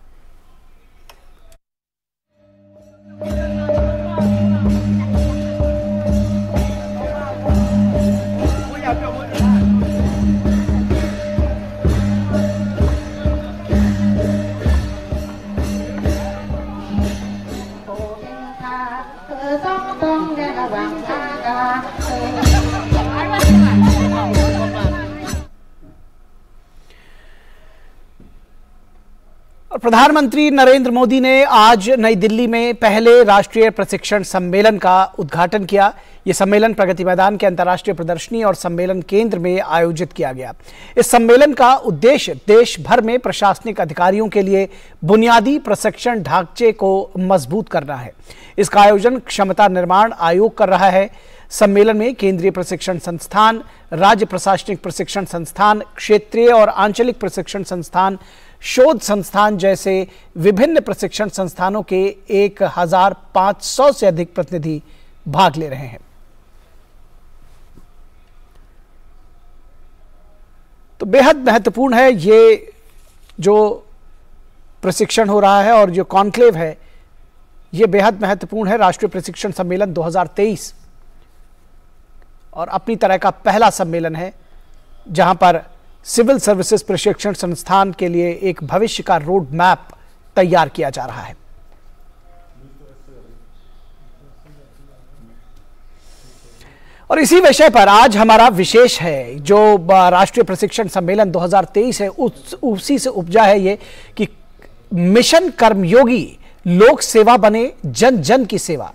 और प्रधानमंत्री नरेंद्र मोदी ने आज नई दिल्ली में पहले राष्ट्रीय प्रशिक्षण सम्मेलन का उद्घाटन किया। यह सम्मेलन प्रगति मैदान के अंतर्राष्ट्रीय प्रदर्शनी और सम्मेलन केंद्र में आयोजित किया गया। इस सम्मेलन का उद्देश्य देश भर में प्रशासनिक अधिकारियों के लिए बुनियादी प्रशिक्षण ढांचे को मजबूत करना है। इसका आयोजन क्षमता निर्माण आयोग कर रहा है। सम्मेलन में केंद्रीय प्रशिक्षण संस्थान, राज्य प्रशासनिक प्रशिक्षण संस्थान, क्षेत्रीय और आंचलिक प्रशिक्षण संस्थान, शोध संस्थान जैसे विभिन्न प्रशिक्षण संस्थानों के 1500 से अधिक प्रतिनिधि भाग ले रहे हैं। तो बेहद महत्वपूर्ण है ये जो प्रशिक्षण हो रहा है और जो कॉन्क्लेव है, ये बेहद महत्वपूर्ण है। राष्ट्रीय प्रशिक्षण सम्मेलन 2023 और अपनी तरह का पहला सम्मेलन है जहां पर सिविल सर्विसेज प्रशिक्षण संस्थान के लिए एक भविष्य का रोड मैप तैयार किया जा रहा है। और इसी विषय पर आज हमारा विशेष है। जो राष्ट्रीय प्रशिक्षण सम्मेलन 2023 है, उसी से उपजा है ये कि मिशन कर्मयोगी लोक सेवा बने जन जन की सेवा।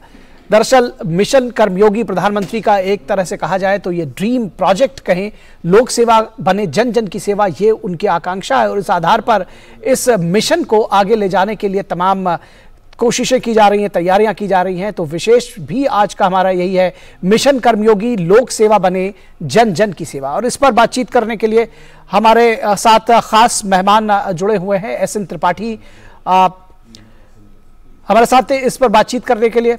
दरअसल मिशन कर्मयोगी प्रधानमंत्री का एक तरह से कहा जाए तो ये ड्रीम प्रोजेक्ट कहें, लोक सेवा बने जन जन की सेवा, ये उनकी आकांक्षा है। और इस आधार पर इस मिशन को आगे ले जाने के लिए तमाम कोशिशें की जा रही हैं, तैयारियां की जा रही हैं। तो विशेष भी आज का हमारा यही है, मिशन कर्मयोगी लोक सेवा बने जन जन की सेवा। और इस पर बातचीत करने के लिए हमारे साथ खास मेहमान जुड़े हुए हैं। SN त्रिपाठी हमारे साथ इस पर बातचीत करने के लिए।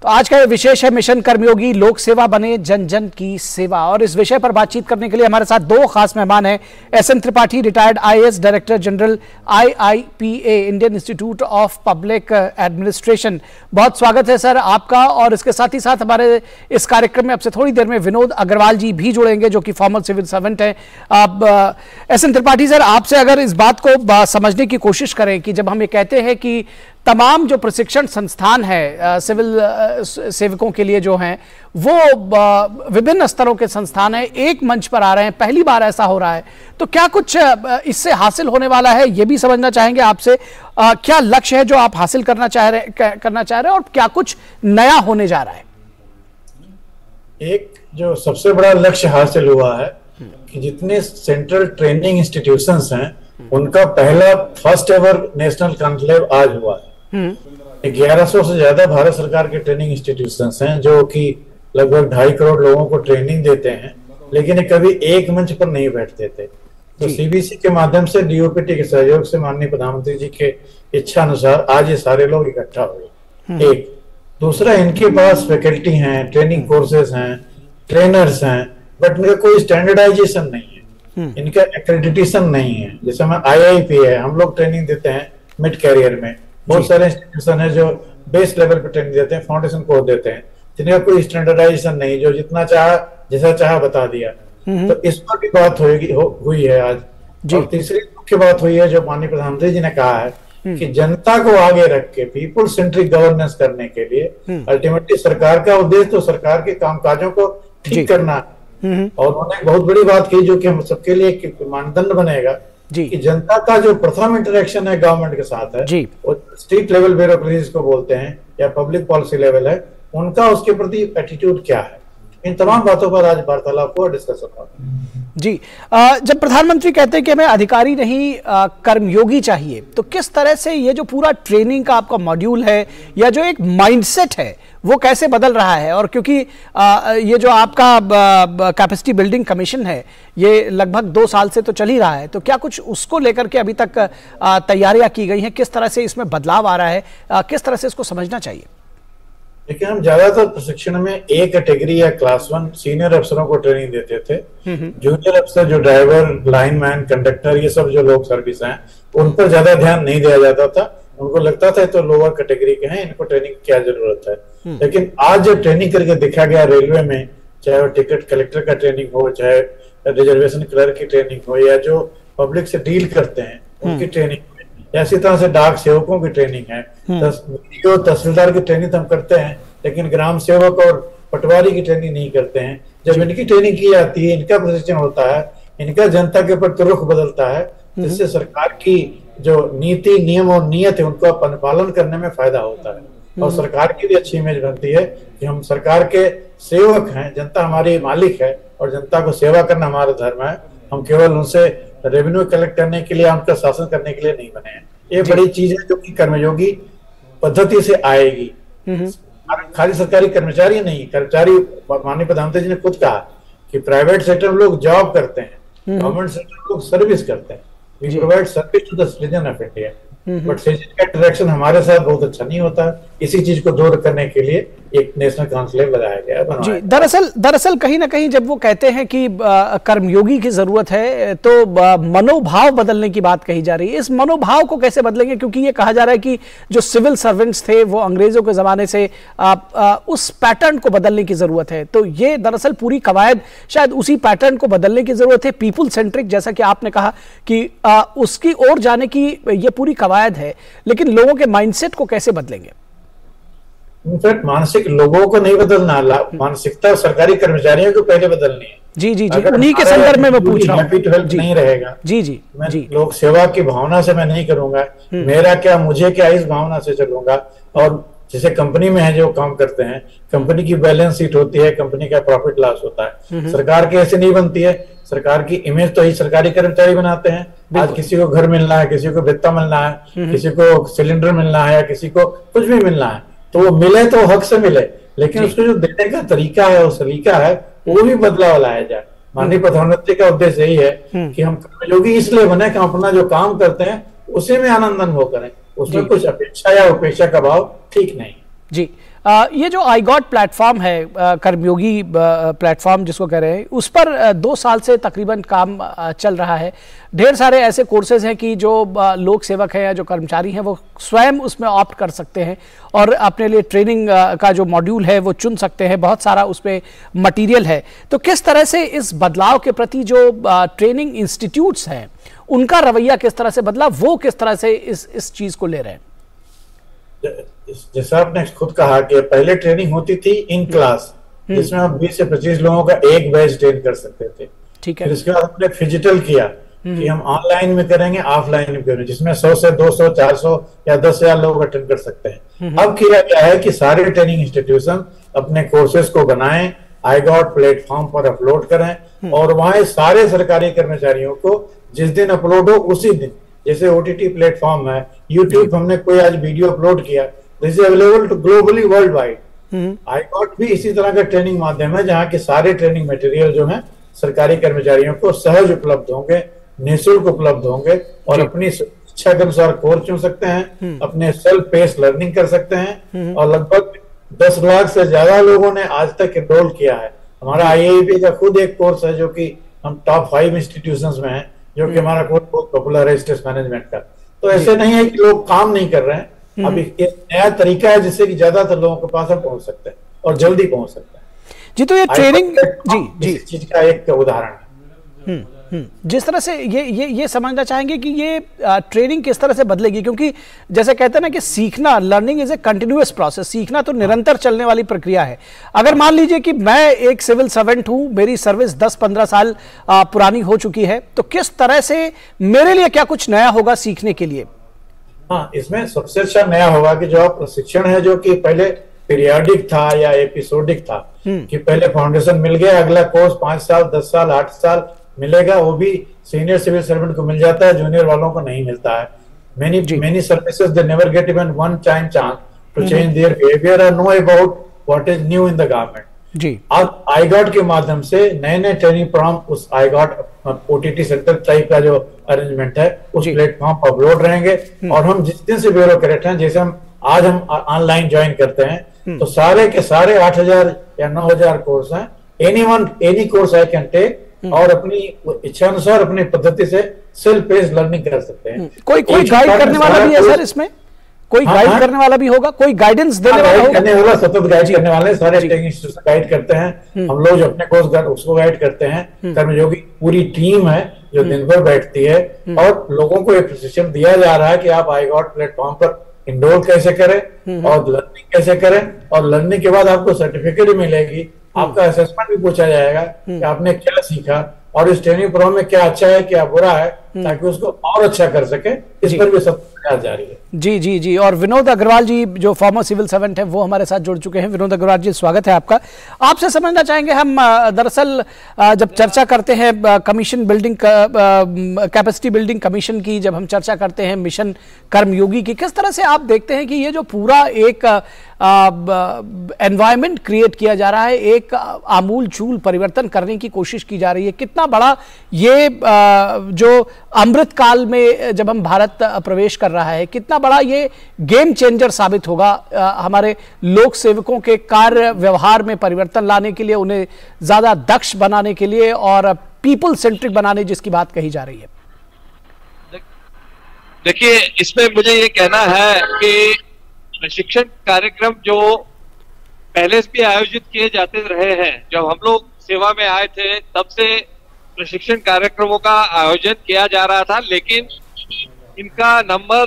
तो आज का ये विशेष है मिशन कर्मयोगी, लोक सेवा बने जन जन की सेवा। और इस विषय पर बातचीत करने के लिए हमारे साथ दो खास मेहमान हैं। SN. Tripathi, retired IAS director general IIPA, Indian institute of public administration. बहुत स्वागत है सर आपका। और इसके साथ ही साथ हमारे इस कार्यक्रम में अब से थोड़ी देर में विनोद अग्रवाल जी भी जुड़ेंगे, जो कि फॉर्मर सिविल सर्वेंट हैं। अब एस.एन. त्रिपाठी सर, आपसे अगर इस बात को समझने की कोशिश करें कि जब हम ये कहते हैं कि तमाम जो प्रशिक्षण संस्थान है सिविल सेवकों के लिए जो हैं, वो विभिन्न स्तरों के संस्थान हैं, एक मंच पर आ रहे हैं, पहली बार ऐसा हो रहा है, तो क्या कुछ इससे हासिल होने वाला है, ये भी समझना चाहेंगे आपसे। क्या लक्ष्य है जो आप हासिल करना चाह रहे हैं और क्या कुछ नया होने जा रहा है? एक जो सबसे बड़ा लक्ष्य हासिल हुआ है कि जितने सेंट्रल ट्रेनिंग इंस्टीट्यूशंस हैं, उनका पहला फर्स्ट एवर नेशनल कॉन्क्लेव आज हुआ है। 1100 से ज्यादा भारत सरकार के ट्रेनिंग इंस्टीट्यूशंस हैं, जो कि लगभग 2.5 करोड़ लोगों को ट्रेनिंग देते हैं, लेकिन ये कभी एक मंच पर नहीं बैठते थे। तो सीबीसी के माध्यम से, DOPT के सहयोग से, माननीय प्रधानमंत्री जी के इच्छा अनुसार आज ये सारे लोग इकट्ठा हुए। एक दूसरा, इनके पास फैकल्टी हैं, ट्रेनिंग कोर्सेज हैं, ट्रेनर्स हैं, बट इनका कोई स्टैंडर्डाइजेशन नहीं है, इनका एक्रेडिटेशन नहीं है। जैसे हमें IIPA है, हम लोग ट्रेनिंग देते हैं मिड कैरियर में, बहुत सारे इंस्टीट्यूशन है जो बेस लेवल पे ट्रेनिंग देते हैं, फाउंडेशन कोर्स देते हैं, जिनका कोई स्टैंडर्डाइजेशन नहीं, जो जितना चाहा जैसा चाहा बता दिया। तो इस पर भी बात हुई है आज। और तीसरी मुख्य बात हुई है जो माननीय प्रधानमंत्री जी ने कहा है कि जनता को आगे रख के पीपुल सेंट्रिक गवर्नेंस करने के लिए अल्टीमेटली सरकार का उद्देश्य तो सरकार के कामकाजों को ठीक करना है। और उन्होंने बहुत बड़ी बात की जो कि हम सबके लिए एक मानदंड बनेगा कि जनता का जो प्रथम इंटरेक्शन है गवर्नमेंट के साथ है, वो स्टेट लेवल ब्यूरोक्रेसी को बोलते हैं या पब्लिक पॉलिसी लेवल है, उनका उसके प्रति एटीट्यूड क्या है। इन तमाम बातों पर आज वार्तालाप को डिस्कस होगा। जी, जब प्रधानमंत्री कहते हैं कि हमें अधिकारी नहीं कर्मयोगी चाहिए, तो किस तरह से ये जो पूरा ट्रेनिंग का आपका मॉड्यूल है या जो एक माइंडसेट है वो कैसे बदल रहा है? और क्योंकि ये जो आपका कैपेसिटी बिल्डिंग कमीशन है, ये लगभग 2 साल से तो चल ही रहा है, तो क्या कुछ उसको लेकर के अभी तक तैयारियां की गई हैं? किस तरह से इसमें बदलाव आ रहा है? किस तरह से इसको समझना चाहिए? देखिए, हम ज्यादातर प्रशिक्षण में A कैटेगरी या क्लास 1 सीनियर अफसरों को ट्रेनिंग देते थे। जूनियर अफसर जो ड्राइवर, लाइनमैन, कंडक्टर, ये सब जो लोग सर्विस हैं, उन पर ज्यादा ध्यान नहीं दिया जाता था। उनको लगता था तो लोअर कैटेगरी के हैं, इनको ट्रेनिंग की क्या जरूरत है। लेकिन आज जो ट्रेनिंग करके देखा गया रेलवे में, चाहे वो टिकट कलेक्टर का ट्रेनिंग हो, चाहे रिजर्वेशन क्लर्क की ट्रेनिंग हो, या जो पब्लिक से डील करते हैं उनकी ट्रेनिंग, इसी तरह से डाक सेवकों की ट्रेनिंग है, तहसीलदार की ट्रेनिंग तो हम करते हैं, लेकिन ग्राम सेवक और पटवारी की ट्रेनिंग नहीं करते हैं। जब इनकी ट्रेनिंग की जाती है, इनका प्रशिक्षण होता है, इनका जनता के प्रति रुख बदलता है, जिससे सरकार की जो नीति, नियम और नियत है उनको पालन करने में फायदा होता है। और सरकार की भी अच्छी इमेज बनती है कि हम सरकार के सेवक हैं, जनता हमारी मालिक है और जनता को सेवा करना हमारा धर्म है। हम केवल उनसे रेवेन्यू कलेक्ट करने के लिए, उनका शासन करने के लिए नहीं बने हैं। ये बड़ी चीज है जो कि कर्मयोगी पद्धति से आएगी। खाली सरकारी कर्मचारी नहीं, कर्मचारी, माननीय प्रधानमंत्री जी ने खुद कहा कि प्राइवेट सेक्टर में लोग जॉब करते हैं, गवर्नमेंट सेक्टर में लोग सर्विस करते हैं। We provide service to the citizen of India, but citizen का इंटरेक्शन हमारे साथ बहुत अच्छा नहीं होता है। इसी चीज को दूर करने के लिए एक नेशनल काउंसिल लगाया गया है, जी। दरअसल कहीं ना कहीं जब वो कहते हैं कि कर्मयोगी की जरूरत है, तो मनोभाव बदलने की बात कही जा रही है। इस मनोभाव को कैसे बदलेंगे? क्योंकि ये कहा जा रहा है कि जो सिविल सर्वेंट्स थे वो अंग्रेजों के जमाने से उस पैटर्न को बदलने की जरूरत है। तो ये दरअसल पूरी कवायद शायद उसी पैटर्न को बदलने की जरूरत है। पीपुल सेंट्रिक, जैसा कि आपने कहा कि उसकी ओर जाने की ये पूरी कवायद है, लेकिन लोगों के माइंडसेट को कैसे बदलेंगे? इनफैक्ट मानसिक लोगों को नहीं बदलना, मानसिकता सरकारी कर्मचारियों को पहले बदलनी है। जी जी जी, उन्हीं के संदर्भ में मैं पूछ रहा हूँ। हैप्पी टू हेल्प नहीं रहेगा। जी जी मैं लोक सेवा की भावना से मैं नहीं करूंगा, मेरा क्या, मुझे क्या, इस भावना से चलूंगा। और जैसे कंपनी में है जो काम करते हैं, कंपनी की बैलेंस शीट होती है, कंपनी का प्रॉफिट लॉस होता है। सरकार की ऐसे नहीं बनती है। सरकार की इमेज तो ही सरकारी कर्मचारी बनाते हैं। आज किसी को घर मिलना है, किसी को भत्ता मिलना है, किसी को सिलेंडर मिलना है, या किसी को कुछ भी मिलना है, तो वो मिले तो हक से मिले, लेकिन उसको जो देने का तरीका है, वो सलीका है, वो भी बदलाव लाया जाए। माननीय प्रधानमंत्री का उद्देश्य यही है कि हम कर्मयोगी इसलिए बने कि हम अपना जो काम करते हैं उसी में आनंद अनुभव करें, उसमें कुछ अपेक्षा या उपेक्षा का भाव ठीक नहीं। जी, ये जो iGOT प्लेटफॉर्म है, कर्मयोगी प्लेटफॉर्म जिसको कह रहे हैं, उस पर 2 साल से तकरीबन काम चल रहा है। ढेर सारे ऐसे कोर्सेज हैं कि जो लोक सेवक हैं या जो कर्मचारी हैं वो स्वयं उसमें ऑप्ट कर सकते हैं और अपने लिए ट्रेनिंग का जो मॉड्यूल है वो चुन सकते हैं। बहुत सारा उस पर मटीरियल है। तो किस तरह से इस बदलाव के प्रति जो ट्रेनिंग इंस्टीट्यूट्स हैं उनका रवैया किस तरह से बदला, वो किस तरह से इस चीज को ले रहे हैं? जैसा आपने खुद कहा कि पहले ट्रेनिंग होती थी इन क्लास, जिसमें हम 20 से 25 लोगों का एक बैच ट्रेन कर सकते थे। ठीक है। फिर इसके बाद हमने फिजिकल किया कि हम ऑनलाइन में करेंगे, ऑफलाइन में करेंगे, जिसमें 100 से 200, 400 या 10,000 लोग अटेंड कर सकते हैं। अब किया गया है कि सारे ट्रेनिंग इंस्टीट्यूशन अपने कोर्सेज को बनाएं, iGOT प्लेटफॉर्म पर अपलोड करें और वहां सारे सरकारी कर्मचारियों को जिस दिन अपलोड हो उसी दिन, जैसे OTT प्लेटफॉर्म है, यूट्यूब हमने कोई आज वीडियो अपलोड किया, this is available to globally world wide. iGOT भी इसी तरह का ट्रेनिंग माध्यम है जहाँ के सारे ट्रेनिंग मटेरियल जो है सरकारी कर्मचारियों को सहज उपलब्ध होंगे, निःशुल्क उपलब्ध होंगे और अपनी इच्छा के अनुसार कोर्स चुन सकते हैं, अपने सेल्फ पेस लर्निंग कर सकते हैं। और लगभग 10 लाख से ज्यादा लोगों ने आज तक एनरोल किया है। हमारा IIEP का खुद एक कोर्स है जो कि हम टॉप 5 इंस्टीट्यूशंस में है, जो कि हमारा कोर्स बहुत पॉपुलर है स्ट्रेस मैनेजमेंट का। तो ऐसे नहीं है कि लोग काम नहीं कर रहे हैं, अभी एक नया तरीका है जिससे कि ज्यादातर लोगों के पास हम पहुंच सकते हैं और जल्दी पहुंच सकते हैं। जी, तो ये ट्रेनिंग जी इस चीज का एक उदाहरण है। जिस तरह से ये समझना चाहेंगे कि ये ट्रेनिंग किस तरह से बदलेगी, क्योंकि जैसे कहते हैं ना कि सीखना, learning is a continuous process, सीखना तो निरंतर चलने वाली प्रक्रिया है। अगर मान लीजिए कि मैं एक सिविल सर्वेंट हूं, मेरी सर्विस 10-15 साल पुरानी हो चुकी है, तो किस तरह से मेरे लिए क्या कुछ नया होगा सीखने के लिए? हाँ, इसमें सबसे अच्छा नया होगा कि जो प्रशिक्षण है जो कि पहले पीरियाडिक था या एपिसोडिक था, कि पहले फाउंडेशन मिल गया, अगला कोर्स 5 साल 10 साल 8 साल मिलेगा, वो भी सीनियर सिविल सर्वेंट को मिल जाता है, जूनियर वालों को नहीं मिलता है। many services they never get even one time chance to change their behavior or know about what is new in the government। जी, अब iGOT के माध्यम से नए नए ट्रेनिंग प्रोग्राम उस iGOT OTT सेंटर टाइप का जो अरेंजमेंट है उस प्लेटफॉर्म पर अपलोड रहेंगे। और हम जिस दिन से ब्यूरोक्रेट हैं, जैसे आज हम ऑनलाइन ज्वाइन करते हैं, तो सारे के सारे 8,000 या 9,000 कोर्स हैं। Any course I can take और अपनी इच्छा अनुसार अपनी पद्धति से सेल्फ पेस्ड लर्निंग कर सकते हैं। कोई गाइड करने वाला भी है सर इसमें? कोई गाइड करने वाला भी होगा, कोई गाइडेंस देने वाला होगा? सतत गाइड करने वाले सारे ट्रेनिंग गाइड करते हैं। हम लोग जो अपने कोर्स उसको गाइड करते हैं। कर्मयोगी पूरी टीम है जो दिन भर बैठती है और लोगों को एक प्रशिक्षण दिया जा रहा है कि आप iGOT प्लेटफॉर्म पर इनरोल कैसे करें और लर्निंग कैसे करें, और लर्निंग के बाद आपको सर्टिफिकेट भी मिलेगी, आपका असेसमेंट भी पूछा जाएगा कि आपने क्या सीखा और इस ट्रेनिंग प्रोग्राम में क्या अच्छा है क्या बुरा है, ताकि उसको और अच्छा कर सके। इस पर भी सब प्रयास जारी है। जी जी जी। और विनोद अग्रवाल जी जो फॉर्मर सिविल सर्वेंट हैं वो हमारे साथ जुड़ चुके हैं। विनोद अग्रवाल जी, स्वागत है आपका। आपसे समझना चाहेंगे हम, दरअसल जब चर्चा करते हैं commission building, capacity building commission की, जब हम चर्चा करते हैं मिशन कर्मयोगी की, किस तरह से आप देखते हैं कि ये जो पूरा एक एनवायरनमेंट क्रिएट किया जा रहा है, एक आमूल चूल परिवर्तन करने की कोशिश की जा रही है, कितना बड़ा ये जो अमृत काल में जब हम भारत प्रवेश कर रहा है, कितना बड़ा ये गेम चेंजर साबित होगा हमारे लोक सेवकों के कार्य व्यवहार में परिवर्तन लाने के लिए, उन्हें ज्यादा दक्ष बनाने के लिए और पीपल सेंट्रिक बनाने जिसकी बात कही जा रही है। देखिए, इसमें मुझे ये कहना है कि प्रशिक्षण कार्यक्रम जो पहले से भी आयोजित किए जाते रहे हैं, जब हम लोग सेवा में आए थे तब से प्रशिक्षण कार्यक्रमों का आयोजन किया जा रहा था, लेकिन इनका नंबर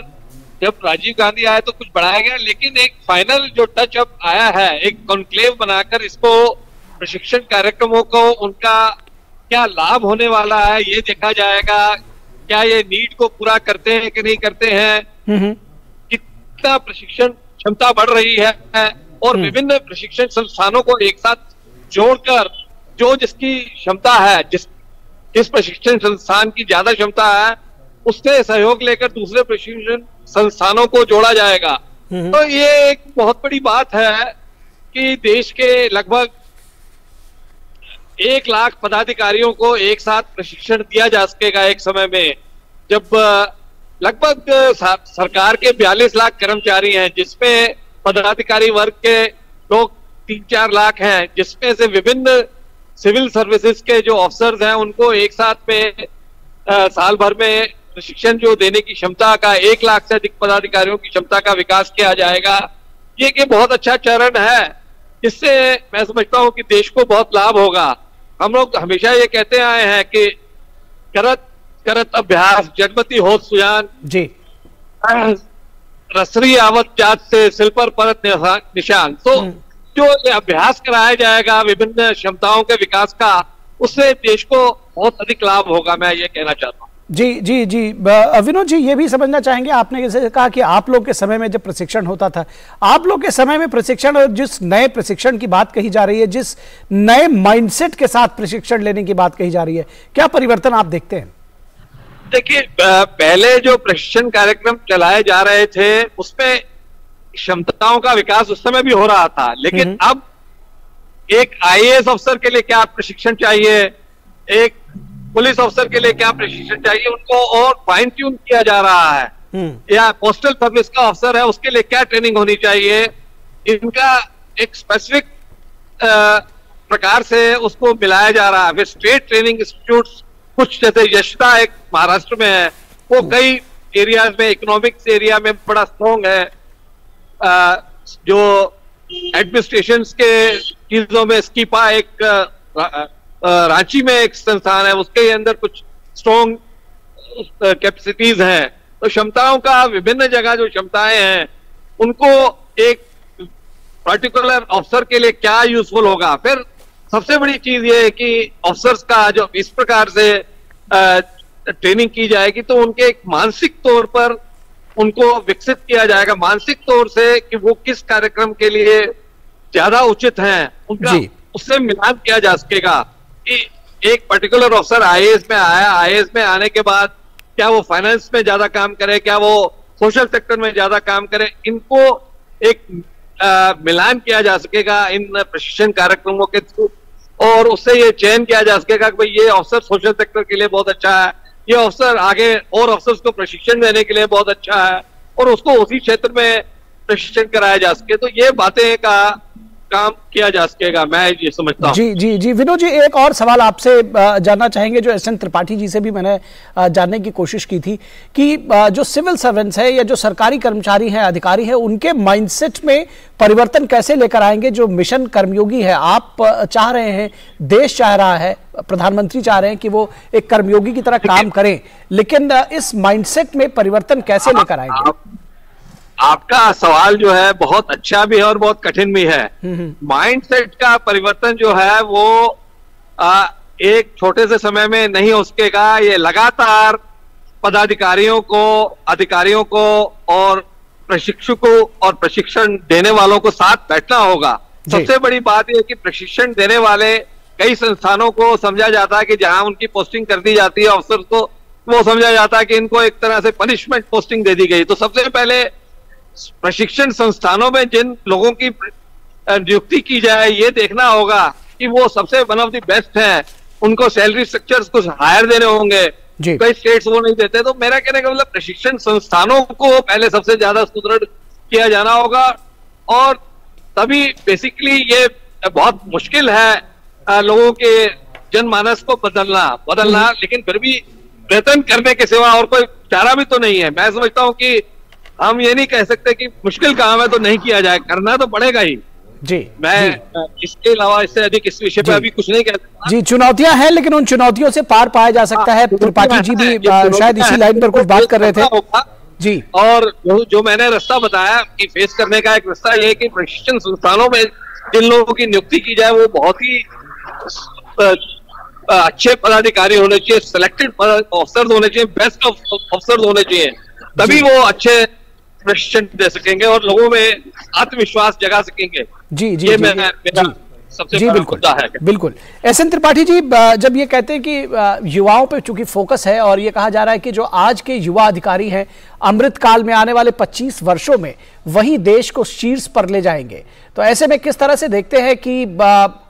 जब राजीव गांधी आए तो कुछ बढ़ाया गया, लेकिन एक फाइनल जो टच अप आया है, एक कॉन्क्लेव बनाकर इसको प्रशिक्षण कार्यक्रमों को उनका क्या लाभ होने वाला है ये देखा जाएगा। क्या ये नीड को पूरा करते हैं कि नहीं करते हैं, कितना प्रशिक्षण क्षमता बढ़ रही है, और विभिन्न प्रशिक्षण संस्थानों को एक साथ जोड़कर जो जिसकी क्षमता है, जिस प्रशिक्षण संस्थान की ज्यादा क्षमता है उससे सहयोग लेकर दूसरे प्रशिक्षण संस्थानों को जोड़ा जाएगा। तो ये एक बहुत बड़ी बात है कि देश के लगभग 1 लाख पदाधिकारियों को एक साथ प्रशिक्षण दिया जा सकेगा एक समय में, जब लगभग सरकार के 42 लाख कर्मचारी हैं, जिसमें पदाधिकारी वर्ग के लोग 3-4 लाख हैं, जिसमें से विभिन्न सिविल सर्विसेज के जो ऑफिसर्स हैं उनको एक साथ में साल भर में प्रशिक्षण जो देने की क्षमता का 1 लाख से अधिक पदाधिकारियों की क्षमता का विकास किया जाएगा। ये बहुत अच्छा चरण है, जिससे मैं समझता हूं कि देश को बहुत लाभ होगा। हम लोग हमेशा ये कहते आए हैं कि करत करत अभ्यास जन्मति होत सुजान जी, रसरी आवत जात से सिल पर परत निशान। तो जो ये अभ्यास कराया जाएगा विभिन्न क्षमताओं के विकास का, उससे देश को बहुत अधिक लाभ होगा, मैं ये कहना चाहता हूँ। जी जी जी, विनोद जी ये भी समझना चाहेंगे, आपने जैसे कहा कि आप लोग के समय में जब प्रशिक्षण होता था, आप लोग के समय में प्रशिक्षण और जिस नए प्रशिक्षण की बात कही जा रही है, जिस नए माइंडसेट के साथ प्रशिक्षण लेने की बात कही जा रही है, क्या परिवर्तन आप देखते हैं? देखिए, पहले जो प्रशिक्षण कार्यक्रम चलाए जा रहे थे उसमें क्षमताओं का विकास उस समय भी हो रहा था, लेकिन अब एक IAS अफसर के लिए क्या प्रशिक्षण चाहिए, एक पुलिस अफसर के लिए क्या प्रशिक्षण चाहिए, उनको और फाइन ट्यून किया जा रहा है। या पोस्टल सर्विस का अफसर है, उसके लिए क्या ट्रेनिंग होनी चाहिए, इनका एक स्पेसिफिक प्रकार से उसको मिलाया जा रहा है। फिर स्टेट ट्रेनिंग इंस्टीट्यूट कुछ जैसे यशदा एक महाराष्ट्र में है, वो कई एरियाज में इकोनॉमिक्स एरिया में बड़ा स्ट्रॉन्ग है। जो एडमिनिस्ट्रेशन के चीजों में स्कीपा एक रांची में एक संस्थान है, उसके अंदर कुछ स्ट्रॉन्ग कैपेसिटीज हैं। तो क्षमताओं का विभिन्न जगह जो क्षमताएं हैं उनको एक पर्टिकुलर अफसर के लिए क्या यूजफुल होगा। फिर सबसे बड़ी चीज ये है कि अफसर्स का जो इस प्रकार से ट्रेनिंग की जाएगी तो उनके एक मानसिक तौर पर उनको विकसित किया जाएगा, मानसिक तौर से कि वो किस कार्यक्रम के लिए ज्यादा उचित हैं, उनका उससे मिलान किया जा सकेगा कि एक पर्टिकुलर अफसर IAS में आया, IAS में आने के बाद क्या वो फाइनेंस में ज्यादा काम करे, क्या वो सोशल सेक्टर में ज्यादा काम करे, इनको एक मिलान किया जा सकेगा इन प्रशिक्षण कार्यक्रमों के थ्रू, और उससे ये चयन किया जा सकेगा कि भाई ये अफसर सोशल सेक्टर के लिए बहुत अच्छा है, ये अफसर आगे और अफसर्स को प्रशिक्षण देने के लिए बहुत अच्छा है, और उसको उसी क्षेत्र में प्रशिक्षण कराया जा सके। तो ये बातें का काम किया जा सकेगा, मैं ये समझता हूँ। जी जी जी, विनोद जी एक और सवाल आपसे जानना चाहेंगे, जो SN त्रिपाठी जी से भी मैंने जानने की कोशिश की थी कि जो सिविल सर्वेंट्स है या जो सरकारी कर्मचारी हैं, अधिकारी हैं, उनके माइंडसेट में परिवर्तन कैसे लेकर आएंगे। जो मिशन कर्मयोगी है, आप चाह रहे हैं, देश चाह रहा है, प्रधानमंत्री चाह रहे हैं कि वो एक कर्मयोगी की तरह काम करें, लेकिन इस माइंडसेट में परिवर्तन कैसे लेकर आएंगे? आपका सवाल जो है बहुत अच्छा भी है और बहुत कठिन भी है। माइंडसेट का परिवर्तन जो है वो एक छोटे से समय में नहीं हो सकेगा, ये लगातार पदाधिकारियों को, अधिकारियों को और प्रशिक्षकों और प्रशिक्षण देने वालों को साथ बैठना होगा। सबसे बड़ी बात यह कि प्रशिक्षण देने वाले कई संस्थानों को समझा जाता है कि जहां उनकी पोस्टिंग कर दी जाती है अफसर को, वो समझा जाता है कि इनको एक तरह से पनिशमेंट पोस्टिंग दे दी गई। तो सबसे पहले प्रशिक्षण संस्थानों में जिन लोगों की नियुक्ति की जाए ये देखना होगा कि वो सबसे वन ऑफ द बेस्ट हैं, उनको सैलरी स्ट्रक्चर्स कुछ हायर देने होंगे, कई स्टेट्स वो नहीं देते। तो मेरा कहने का मतलब प्रशिक्षण संस्थानों को पहले सबसे ज्यादा सुदृढ़ किया जाना होगा, और तभी बेसिकली ये बहुत मुश्किल है लोगों के जनमानस को बदलना, लेकिन फिर भी प्रयत्न करने के सिवा और कोई चारा भी तो नहीं है। मैं समझता हूँ कि हम ये नहीं कह सकते कि मुश्किल काम है तो नहीं किया जाए, करना तो पड़ेगा ही। जी, मैं इसके अलावा इससे अधिक इस विषय पे अभी कुछ नहीं कह सकता। जी, चुनौतियां हैं, लेकिन उन चुनौतियों से पार पाया जा सकता है। त्रिपाठी जी भी शायद इसी लाइन पर कुछ बात कर रहे थे। जी, और जो मैंने रास्ता बताया कि फेस करने का एक रास्ता ये है कि प्रशिक्षण संस्थानों में जिन लोगों की नियुक्ति की जाए वो बहुत ही अच्छे पदाधिकारी होने चाहिए, सिलेक्टेड अफसर होने चाहिए, बेस्ट अफसर होने चाहिए, तभी वो अच्छे प्रशिक्षण दे सकेंगे और लोगों में आत्मविश्वास जगा सकेंगे। जी जी, ये मेरा सबसे बड़ा मुद्दा है। बिल्कुल। SN त्रिपाठी जी, जब ये कहते हैं कि युवाओं पे चूंकि फोकस है और ये कहा जा रहा है कि जो आज के युवा अधिकारी हैं अमृत काल में आने वाले 25 वर्षों में वही देश को शीर्ष पर ले जाएंगे, तो ऐसे में किस तरह से देखते हैं कि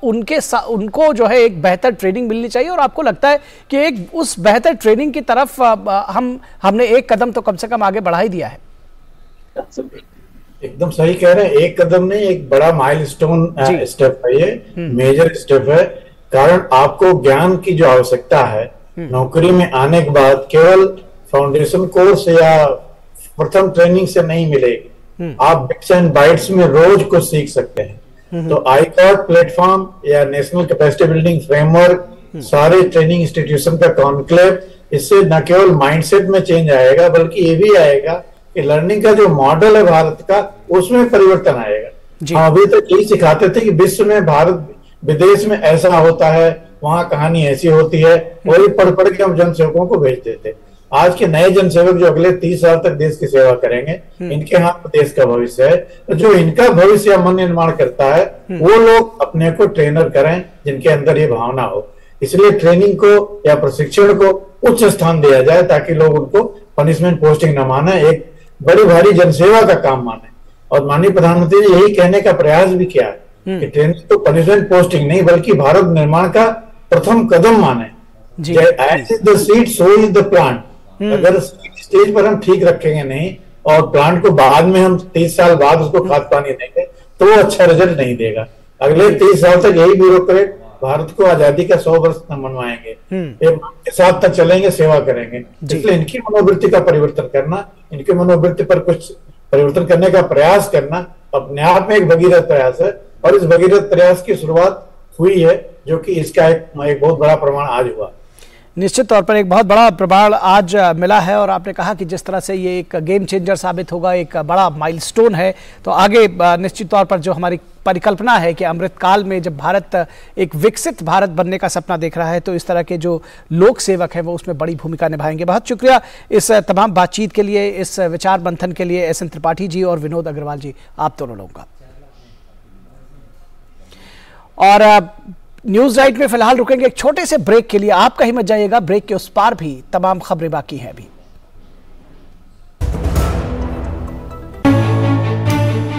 उनको जो है एक बेहतर ट्रेनिंग मिलनी चाहिए, और आपको लगता है कि एक उस बेहतर ट्रेनिंग की तरफ हमने एक कदम तो कम से कम आगे बढ़ा ही दिया है? एकदम सही कह रहे हैं, एक कदम नहीं, एक बड़ा माइलस्टोन स्टेप है ये, मेजर स्टेप है। कारण आपको ज्ञान की जो आवश्यकता है नौकरी में आने के बाद केवल फाउंडेशन कोर्स या प्रथम ट्रेनिंग से नहीं मिलेगी, आप बिट्स एंड बाइट्स में रोज कुछ सीख सकते हैं। तो आईकॉट प्लेटफॉर्म या नेशनल कैपेसिटी बिल्डिंग फ्रेमवर्क, सारे ट्रेनिंग इंस्टीट्यूशन का कॉन्क्लेव, इससे न केवल माइंडसेट में चेंज आएगा बल्कि ये भी आएगा कि लर्निंग का जो मॉडल है भारत का उसमें परिवर्तन आएगा। हम अभी तक यही सिखाते थे कि विश्व में भारत विदेश में ऐसा होता है, वहां कहानी ऐसी होती है, वही पढ़ पढ़ के हम जनसेवकों को भेजते थे। आज के नए जनसेवक जो अगले 30 साल तक देश की सेवा करेंगे, इनके हाथ में देश का भविष्य है। तो जो इनका भविष्य या मन निर्माण करता है वो लोग अपने को ट्रेनर करें जिनके अंदर ये भावना हो। इसलिए ट्रेनिंग को या प्रशिक्षण को उच्च स्थान दिया जाए ताकि लोग उनको पनिशमेंट पोस्टिंग न माने, एक बड़ी भारी जनसेवा का काम माने। और माननीय प्रधानमंत्री जी यही कहने का प्रयास भी किया है कि ट्रेनिंग तो पनिशमेंट पोस्टिंग नहीं बल्कि भारत निर्माण का प्रथम कदम माने। As is the seed so is the plant. अगर स्टेज पर हम ठीक रखेंगे नहीं और प्लांट को बाद में हम 30 साल बाद उसको खाद पानी देंगे तो वो अच्छा रिजल्ट नहीं देगा। अगले 30 साल तक यही ब्यूरोक्रेट भारत को आजादी का 100 वर्ष मनवाएंगे, के साथ तक चलेंगे, सेवा करेंगे। इसलिए इनकी मनोवृत्ति का परिवर्तन करना, इनके मनोवृत्ति पर कुछ परिवर्तन करने का प्रयास करना अपने आप में एक भगीरथ प्रयास है। और इस भगीरथ प्रयास की शुरुआत हुई है जो कि इसका एक बहुत बड़ा प्रमाण आज हुआ। निश्चित तौर पर एक बहुत बड़ा प्रमाण आज मिला है। और आपने कहा कि जिस तरह से ये एक गेम चेंजर साबित होगा, एक बड़ा माइलस्टोन है, तो आगे निश्चित तौर पर जो हमारी परिकल्पना है कि अमृतकाल में जब भारत एक विकसित भारत बनने का सपना देख रहा है तो इस तरह के जो लोक सेवक हैं वो उसमें बड़ी भूमिका निभाएंगे। बहुत शुक्रिया इस तमाम बातचीत के लिए, इस विचार मंथन के लिए एस एन त्रिपाठी जी और विनोद अग्रवाल जी, आप दोनों लोगों का। और न्यूज राइट में फिलहाल रुकेंगे एक छोटे से ब्रेक के लिए। आप कहीं मत जाइएगा, ब्रेक के उस पार भी तमाम खबरें बाकी हैं अभी।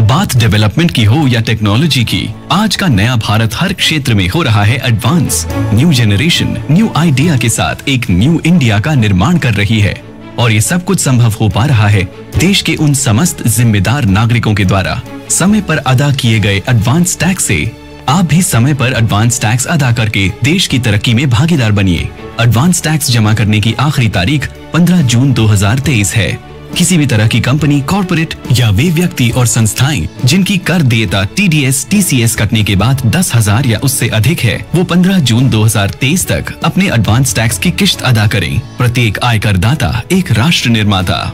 बात डेवलपमेंट की हो या टेक्नोलॉजी की, आज का नया भारत हर क्षेत्र में हो रहा है advance. New generation new idea के साथ एक न्यू इंडिया का निर्माण कर रही है और ये सब कुछ संभव हो पा रहा है देश के उन समस्त जिम्मेदार नागरिकों के द्वारा। समय पर अदा किए गए एडवांस टैक्स से आप भी समय पर एडवांस टैक्स अदा करके देश की तरक्की में भागीदार बनिए। एडवांस टैक्स जमा करने की आखिरी तारीख 15 जून 2023 है। किसी भी तरह की कंपनी, कॉर्पोरेट या वे व्यक्ति और संस्थाएं जिनकी कर देयता TDS, TCS कटने के बाद 10,000 या उससे अधिक है, वो 15 जून 2023 तक अपने एडवांस टैक्स की किश्त अदा करें। प्रत्येक आयकर दाता एक राष्ट्र निर्माता।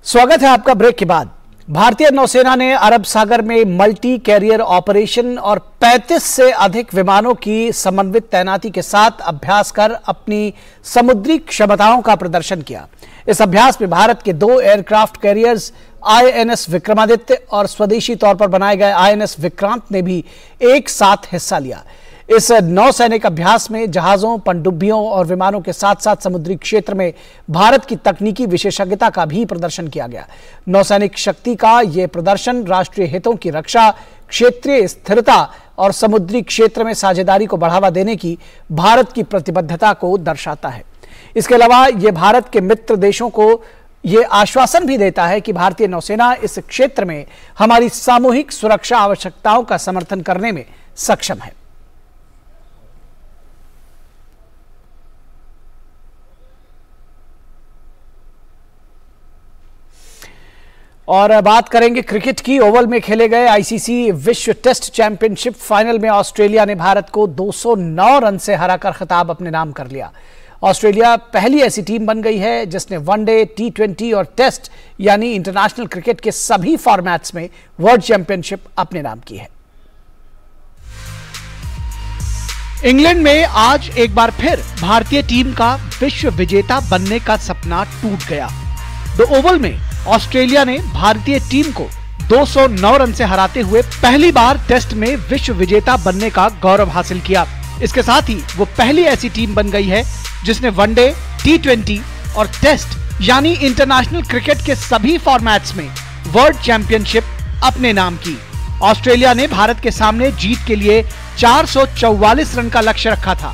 स्वागत है आपका ब्रेक के बाद। भारतीय नौसेना ने अरब सागर में मल्टी कैरियर ऑपरेशन और 35 से अधिक विमानों की समन्वित तैनाती के साथ अभ्यास कर अपनी समुद्री क्षमताओं का प्रदर्शन किया। इस अभ्यास में भारत के 2 एयरक्राफ्ट कैरियर्स INS विक्रमादित्य और स्वदेशी तौर पर बनाए गए INS विक्रांत ने भी एक साथ हिस्सा लिया। इस नौसैनिक अभ्यास में जहाजों, पनडुब्बियों और विमानों के साथ साथ समुद्री क्षेत्र में भारत की तकनीकी विशेषज्ञता का भी प्रदर्शन किया गया। नौसैनिक शक्ति का यह प्रदर्शन राष्ट्रीय हितों की रक्षा, क्षेत्रीय स्थिरता और समुद्री क्षेत्र में साझेदारी को बढ़ावा देने की भारत की प्रतिबद्धता को दर्शाता है। इसके अलावा यह भारत के मित्र देशों को यह आश्वासन भी देता है कि भारतीय नौसेना इस क्षेत्र में हमारी सामूहिक सुरक्षा आवश्यकताओं का समर्थन करने में सक्षम है। और बात करेंगे क्रिकेट की। ओवल में खेले गए ICC विश्व टेस्ट चैंपियनशिप फाइनल में ऑस्ट्रेलिया ने भारत को 209 रन से हराकर खिताब अपने नाम कर लिया। ऑस्ट्रेलिया पहली ऐसी टीम बन गई है जिसने वनडे, T20 और टेस्ट यानी इंटरनेशनल क्रिकेट के सभी फॉर्मेट्स में वर्ल्ड चैंपियनशिप अपने नाम की है। इंग्लैंड में आज एक बार फिर भारतीय टीम का विश्व विजेता बनने का सपना टूट गया। द ओवल में ऑस्ट्रेलिया ने भारतीय टीम को 209 रन से हराते हुए पहली बार टेस्ट में विश्व विजेता बनने का गौरव हासिल किया। इसके साथ ही वो पहली ऐसी टीम बन गई है जिसने वनडे, T20 और टेस्ट यानी इंटरनेशनल क्रिकेट के सभी फॉर्मेट्स में वर्ल्ड चैंपियनशिप अपने नाम की। ऑस्ट्रेलिया ने भारत के सामने जीत के लिए 444 रन का लक्ष्य रखा था।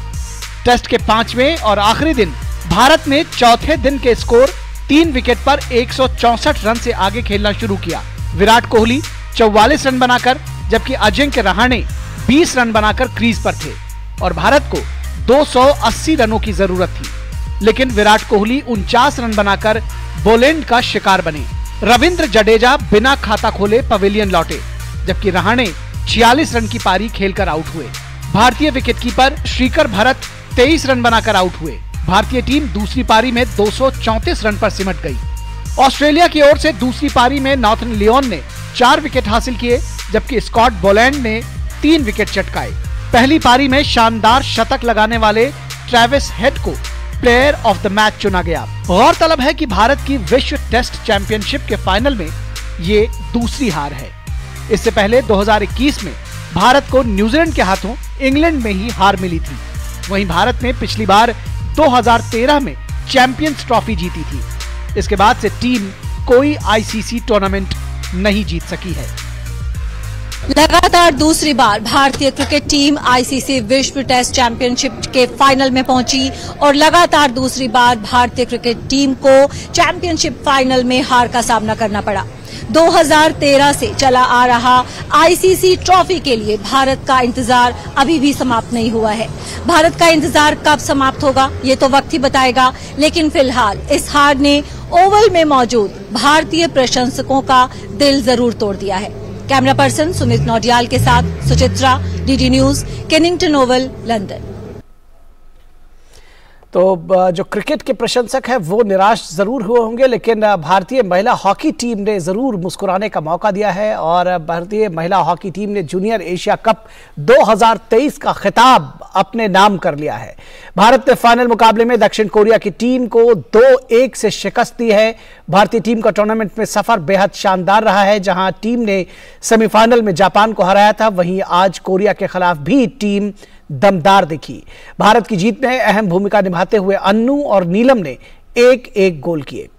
टेस्ट के 5वें और आखिरी दिन भारत ने चौथे दिन के स्कोर 3 विकेट पर 164 रन से आगे खेलना शुरू किया। विराट कोहली 44 रन बनाकर, जबकि अजिंक्य रहाणे 20 रन बनाकर क्रीज पर थे और भारत को 280 रनों की जरूरत थी, लेकिन विराट कोहली 49 रन बनाकर बोलेंड का शिकार बने। रविंद्र जडेजा बिना खाता खोले पवेलियन लौटे, जबकि रहाणे 46 रन की पारी खेलकर आउट हुए। भारतीय विकेटकीपर श्रीकर भरत 23 रन बनाकर आउट हुए। भारतीय टीम दूसरी पारी में 234 रन पर सिमट गई। ऑस्ट्रेलिया की ओर से दूसरी पारी में नॉर्थन लियोन ने 4 विकेट हासिल किए, जबकि स्कॉट बोलैंड ने 3 विकेट चटकाए। पहली पारी में शानदार शतक लगाने वाले ट्रेविस हेड को प्लेयर ऑफ द मैच चुना गया। गौरतलब है कि भारत की विश्व टेस्ट चैंपियनशिप के फाइनल में ये दूसरी हार है। इससे पहले 2021 में भारत को न्यूजीलैंड के हाथों इंग्लैंड में ही हार मिली थी। वहीं भारत ने पिछली बार 2013 में चैंपियंस ट्रॉफी जीती थी। इसके बाद से टीम कोई आईसीसी टूर्नामेंट नहीं जीत सकी है। लगातार दूसरी बार भारतीय क्रिकेट टीम आईसीसी विश्व टेस्ट चैंपियनशिप के फाइनल में पहुंची और लगातार दूसरी बार भारतीय क्रिकेट टीम को चैंपियनशिप फाइनल में हार का सामना करना पड़ा। 2013 से चला आ रहा आईसीसी ट्रॉफी के लिए भारत का इंतजार अभी भी समाप्त नहीं हुआ है। भारत का इंतजार कब समाप्त होगा ये तो वक्त ही बताएगा, लेकिन फिलहाल इस हार ने ओवल में मौजूद भारतीय प्रशंसकों का दिल जरूर तोड़ दिया है। कैमरा पर्सन सुमित नौडियाल के साथ Suchitra, DD news, Kennington Oval, London. तो जो क्रिकेट के प्रशंसक हैं वो निराश जरूर हुए होंगे, लेकिन भारतीय महिला हॉकी टीम ने जरूर मुस्कुराने का मौका दिया है और भारतीय महिला हॉकी टीम ने जूनियर एशिया कप 2023 का खिताब अपने नाम कर लिया है। भारत ने फाइनल मुकाबले में दक्षिण कोरिया की टीम को 2-1 से शिकस्त दी है। भारतीय टीम का टूर्नामेंट में सफर बेहद शानदार रहा है। जहां टीम ने सेमीफाइनल में जापान को हराया था, वहीं आज कोरिया के खिलाफ भी टीम दमदार दिखी। भारत की जीत में अहम भूमिका निभाते हुए अन्नू और नीलम ने 1-1 गोल किए।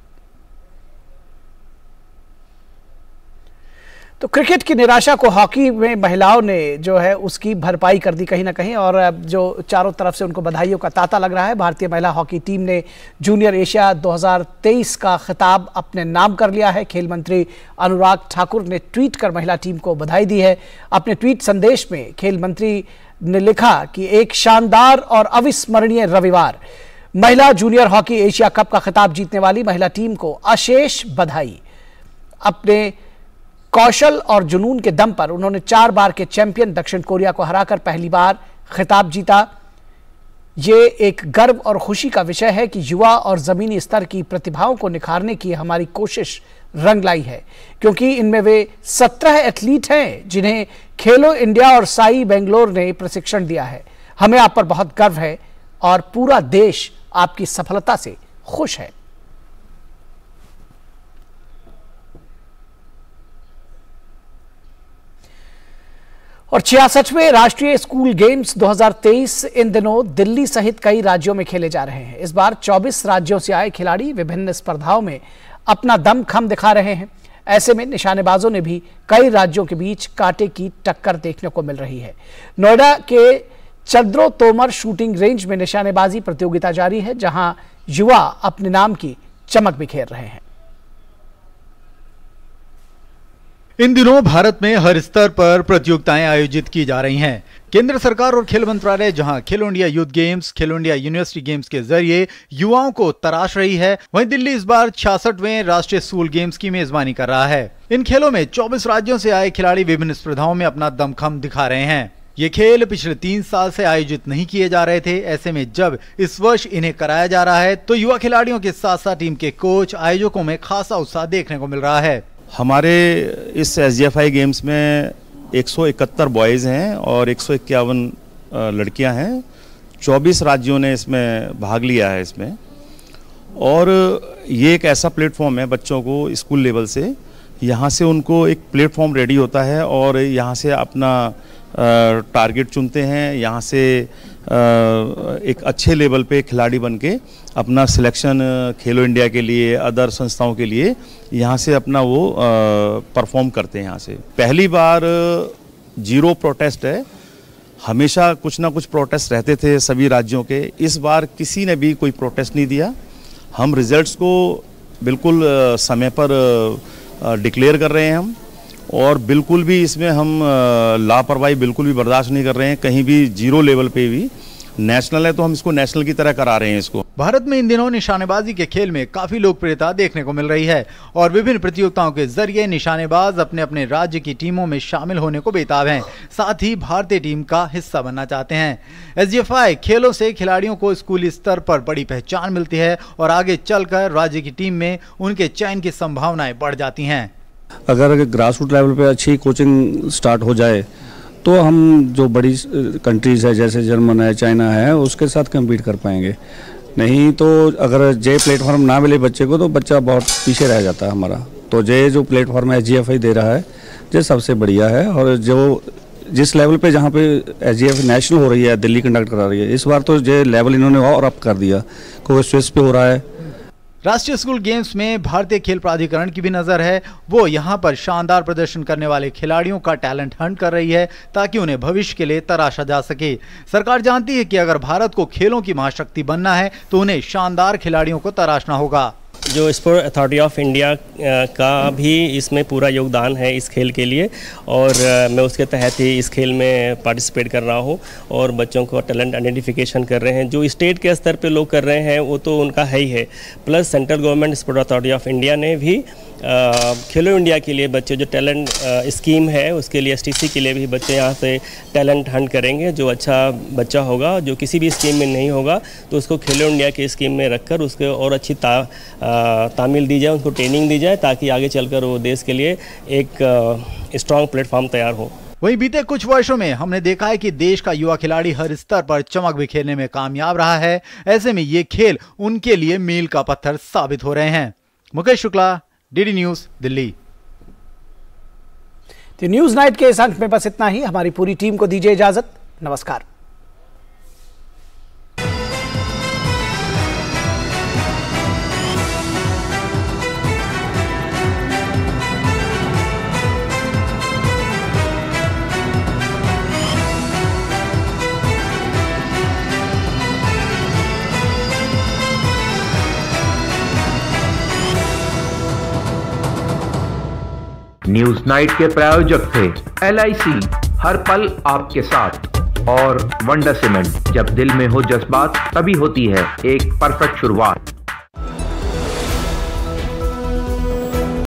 तो क्रिकेट की निराशा को हॉकी में महिलाओं ने जो है उसकी भरपाई कर दी कहीं ना कहीं, और जो चारों तरफ से उनको बधाइयों का तांता लग रहा है। भारतीय महिला हॉकी टीम ने जूनियर एशिया 2023 का खिताब अपने नाम कर लिया है। खेल मंत्री अनुराग ठाकुर ने ट्वीट कर महिला टीम को बधाई दी है। अपने ट्वीट संदेश में खेल मंत्री ने लिखा कि एक शानदार और अविस्मरणीय रविवार। महिला जूनियर हॉकी एशिया कप का खिताब जीतने वाली महिला टीम को अशेष बधाई। अपने कौशल और जुनून के दम पर उन्होंने 4 बार के चैंपियन दक्षिण कोरिया को हराकर पहली बार खिताब जीता। ये एक गर्व और खुशी का विषय है कि युवा और जमीनी स्तर की प्रतिभाओं को निखारने की हमारी कोशिश रंग लाई है, क्योंकि इनमें वे 17 एथलीट हैं जिन्हें खेलो इंडिया और साई बेंगलोर ने प्रशिक्षण दिया है। हमें आप पर बहुत गर्व है और पूरा देश आपकी सफलता से खुश है। और 66वें राष्ट्रीय स्कूल गेम्स 2023 इन दिनों दिल्ली सहित कई राज्यों में खेले जा रहे हैं। इस बार 24 राज्यों से आए खिलाड़ी विभिन्न स्पर्धाओं में अपना दमखम दिखा रहे हैं। ऐसे में निशानेबाजों ने भी कई राज्यों के बीच कांटे की टक्कर देखने को मिल रही है। नोएडा के चंद्रो तोमर शूटिंग रेंज में निशानेबाजी प्रतियोगिता जारी है, जहां युवा अपने नाम की चमक बिखेर रहे हैं। इन दिनों भारत में हर स्तर पर प्रतियोगिताएं आयोजित की जा रही हैं। केंद्र सरकार और खेल मंत्रालय जहां खेलो इंडिया यूथ गेम्स, खेलो इंडिया यूनिवर्सिटी गेम्स के जरिए युवाओं को तराश रही है, वहीं दिल्ली इस बार 66वें राष्ट्रीय स्कूल गेम्स की मेजबानी कर रहा है। इन खेलों में 24 राज्यों से आए खिलाड़ी विभिन्न स्पर्धाओं में अपना दमखम दिखा रहे हैं। ये खेल पिछले 3 साल से आयोजित नहीं किए जा रहे थे। ऐसे में जब इस वर्ष इन्हें कराया जा रहा है तो युवा खिलाड़ियों के साथ साथ टीम के कोच, आयोजकों में खासा उत्साह देखने को मिल रहा है। हमारे इस SGFI गेम्स में 171 बॉयज़ हैं और 151 लड़कियां हैं। 24 राज्यों ने इसमें भाग लिया है इसमें, और ये एक ऐसा प्लेटफॉर्म है बच्चों को स्कूल लेवल से, यहाँ से उनको एक प्लेटफॉर्म रेडी होता है और यहाँ से अपना टारगेट चुनते हैं, यहाँ से एक अच्छे लेवल पे खिलाड़ी बन के अपना सिलेक्शन खेलो इंडिया के लिए, अदर संस्थाओं के लिए यहाँ से अपना वो परफॉर्म करते हैं। यहाँ से पहली बार 0 प्रोटेस्ट है, हमेशा कुछ ना कुछ प्रोटेस्ट रहते थे सभी राज्यों के। इस बार किसी ने भी कोई प्रोटेस्ट नहीं दिया। हम रिजल्ट्स को बिल्कुल समय पर डिक्लेयर कर रहे हैं हम, और बिल्कुल भी इसमें हम लापरवाही बिल्कुल भी बर्दाश्त नहीं कर रहे हैं कहीं भी। 0 लेवल पे भी नेशनल है तो हम इसको नेशनल की तरह करा रहे हैं इसको। भारत में इन दिनों निशानेबाजी के खेल में काफी लोकप्रियता देखने को मिल रही है और विभिन्न प्रतियोगिताओं के जरिए निशानेबाज अपने अपने राज्य की टीमों में शामिल होने को बेताब हैं, साथ ही भारतीय टीम का हिस्सा बनना चाहते हैं। SGFI खेलों से खिलाड़ियों को स्कूली स्तर पर बड़ी पहचान मिलती है और आगे चलकर राज्य की टीम में उनके चयन की संभावनाएं बढ़ जाती हैं। अगर ग्रास रूट लेवल पे अच्छी कोचिंग स्टार्ट हो जाए तो हम जो बड़ी कंट्रीज़ है जैसे जर्मन है, चाइना है, उसके साथ कम्पीट कर पाएंगे। नहीं तो अगर जे प्लेटफॉर्म ना मिले बच्चे को तो बच्चा बहुत पीछे रह जाता है हमारा। तो जे जो प्लेटफॉर्म SGFI दे रहा है ये सबसे बढ़िया है। और जो जिस लेवल पे जहाँ पे SGFI नेशनल हो रही है, दिल्ली कंडक्ट करा रही है, इस बार तो ये लेवल इन्होंने और अप कर दिया, कोई स्विस पे हो रहा है। राष्ट्रीय स्कूल गेम्स में भारतीय खेल प्राधिकरण की भी नजर है। वो यहां पर शानदार प्रदर्शन करने वाले खिलाड़ियों का टैलेंट हंट कर रही है ताकि उन्हें भविष्य के लिए तराशा जा सके। सरकार जानती है कि अगर भारत को खेलों की महाशक्ति बनना है तो उन्हें शानदार खिलाड़ियों को तराशना होगा। जो स्पोर्ट अथॉरिटी ऑफ इंडिया का भी इसमें पूरा योगदान है इस खेल के लिए, और मैं उसके तहत ही इस खेल में पार्टिसिपेट कर रहा हूं और बच्चों को टैलेंट आइडेंटिफिकेशन कर रहे हैं। जो स्टेट के स्तर पे लोग कर रहे हैं वो तो उनका है ही है, plus central government sport authority of India ने भी खेलो इंडिया के लिए बच्चे जो टैलेंट स्कीम है उसके लिए STC के लिए भी बच्चे यहाँ से टैलेंट हंट करेंगे। जो अच्छा बच्चा होगा जो किसी भी स्कीम में नहीं होगा तो उसको खेलो इंडिया की स्कीम में रखकर उसको और अच्छी तामील दी जाए, उनको ट्रेनिंग दी जाए ताकि आगे चलकर वो देश के लिए एक स्ट्रॉन्ग प्लेटफॉर्म तैयार हो। वहीं बीते कुछ वर्षों में हमने देखा है कि देश का युवा खिलाड़ी हर स्तर पर चमक बिखेरने में कामयाब रहा है। ऐसे में ये खेल उनके लिए मील का पत्थर साबित हो रहे हैं। Mukesh Shukla, DD news, Delhi. तो न्यूज नाइट के इस अंक में बस इतना ही। हमारी पूरी टीम को दीजिए इजाजत। नमस्कार। न्यूज नाइट के प्रायोजक थे LIC, हर पल आपके साथ, और वंडर सीमेंट। जब दिल में हो जज्बात तभी होती है एक परफेक्ट शुरुआत।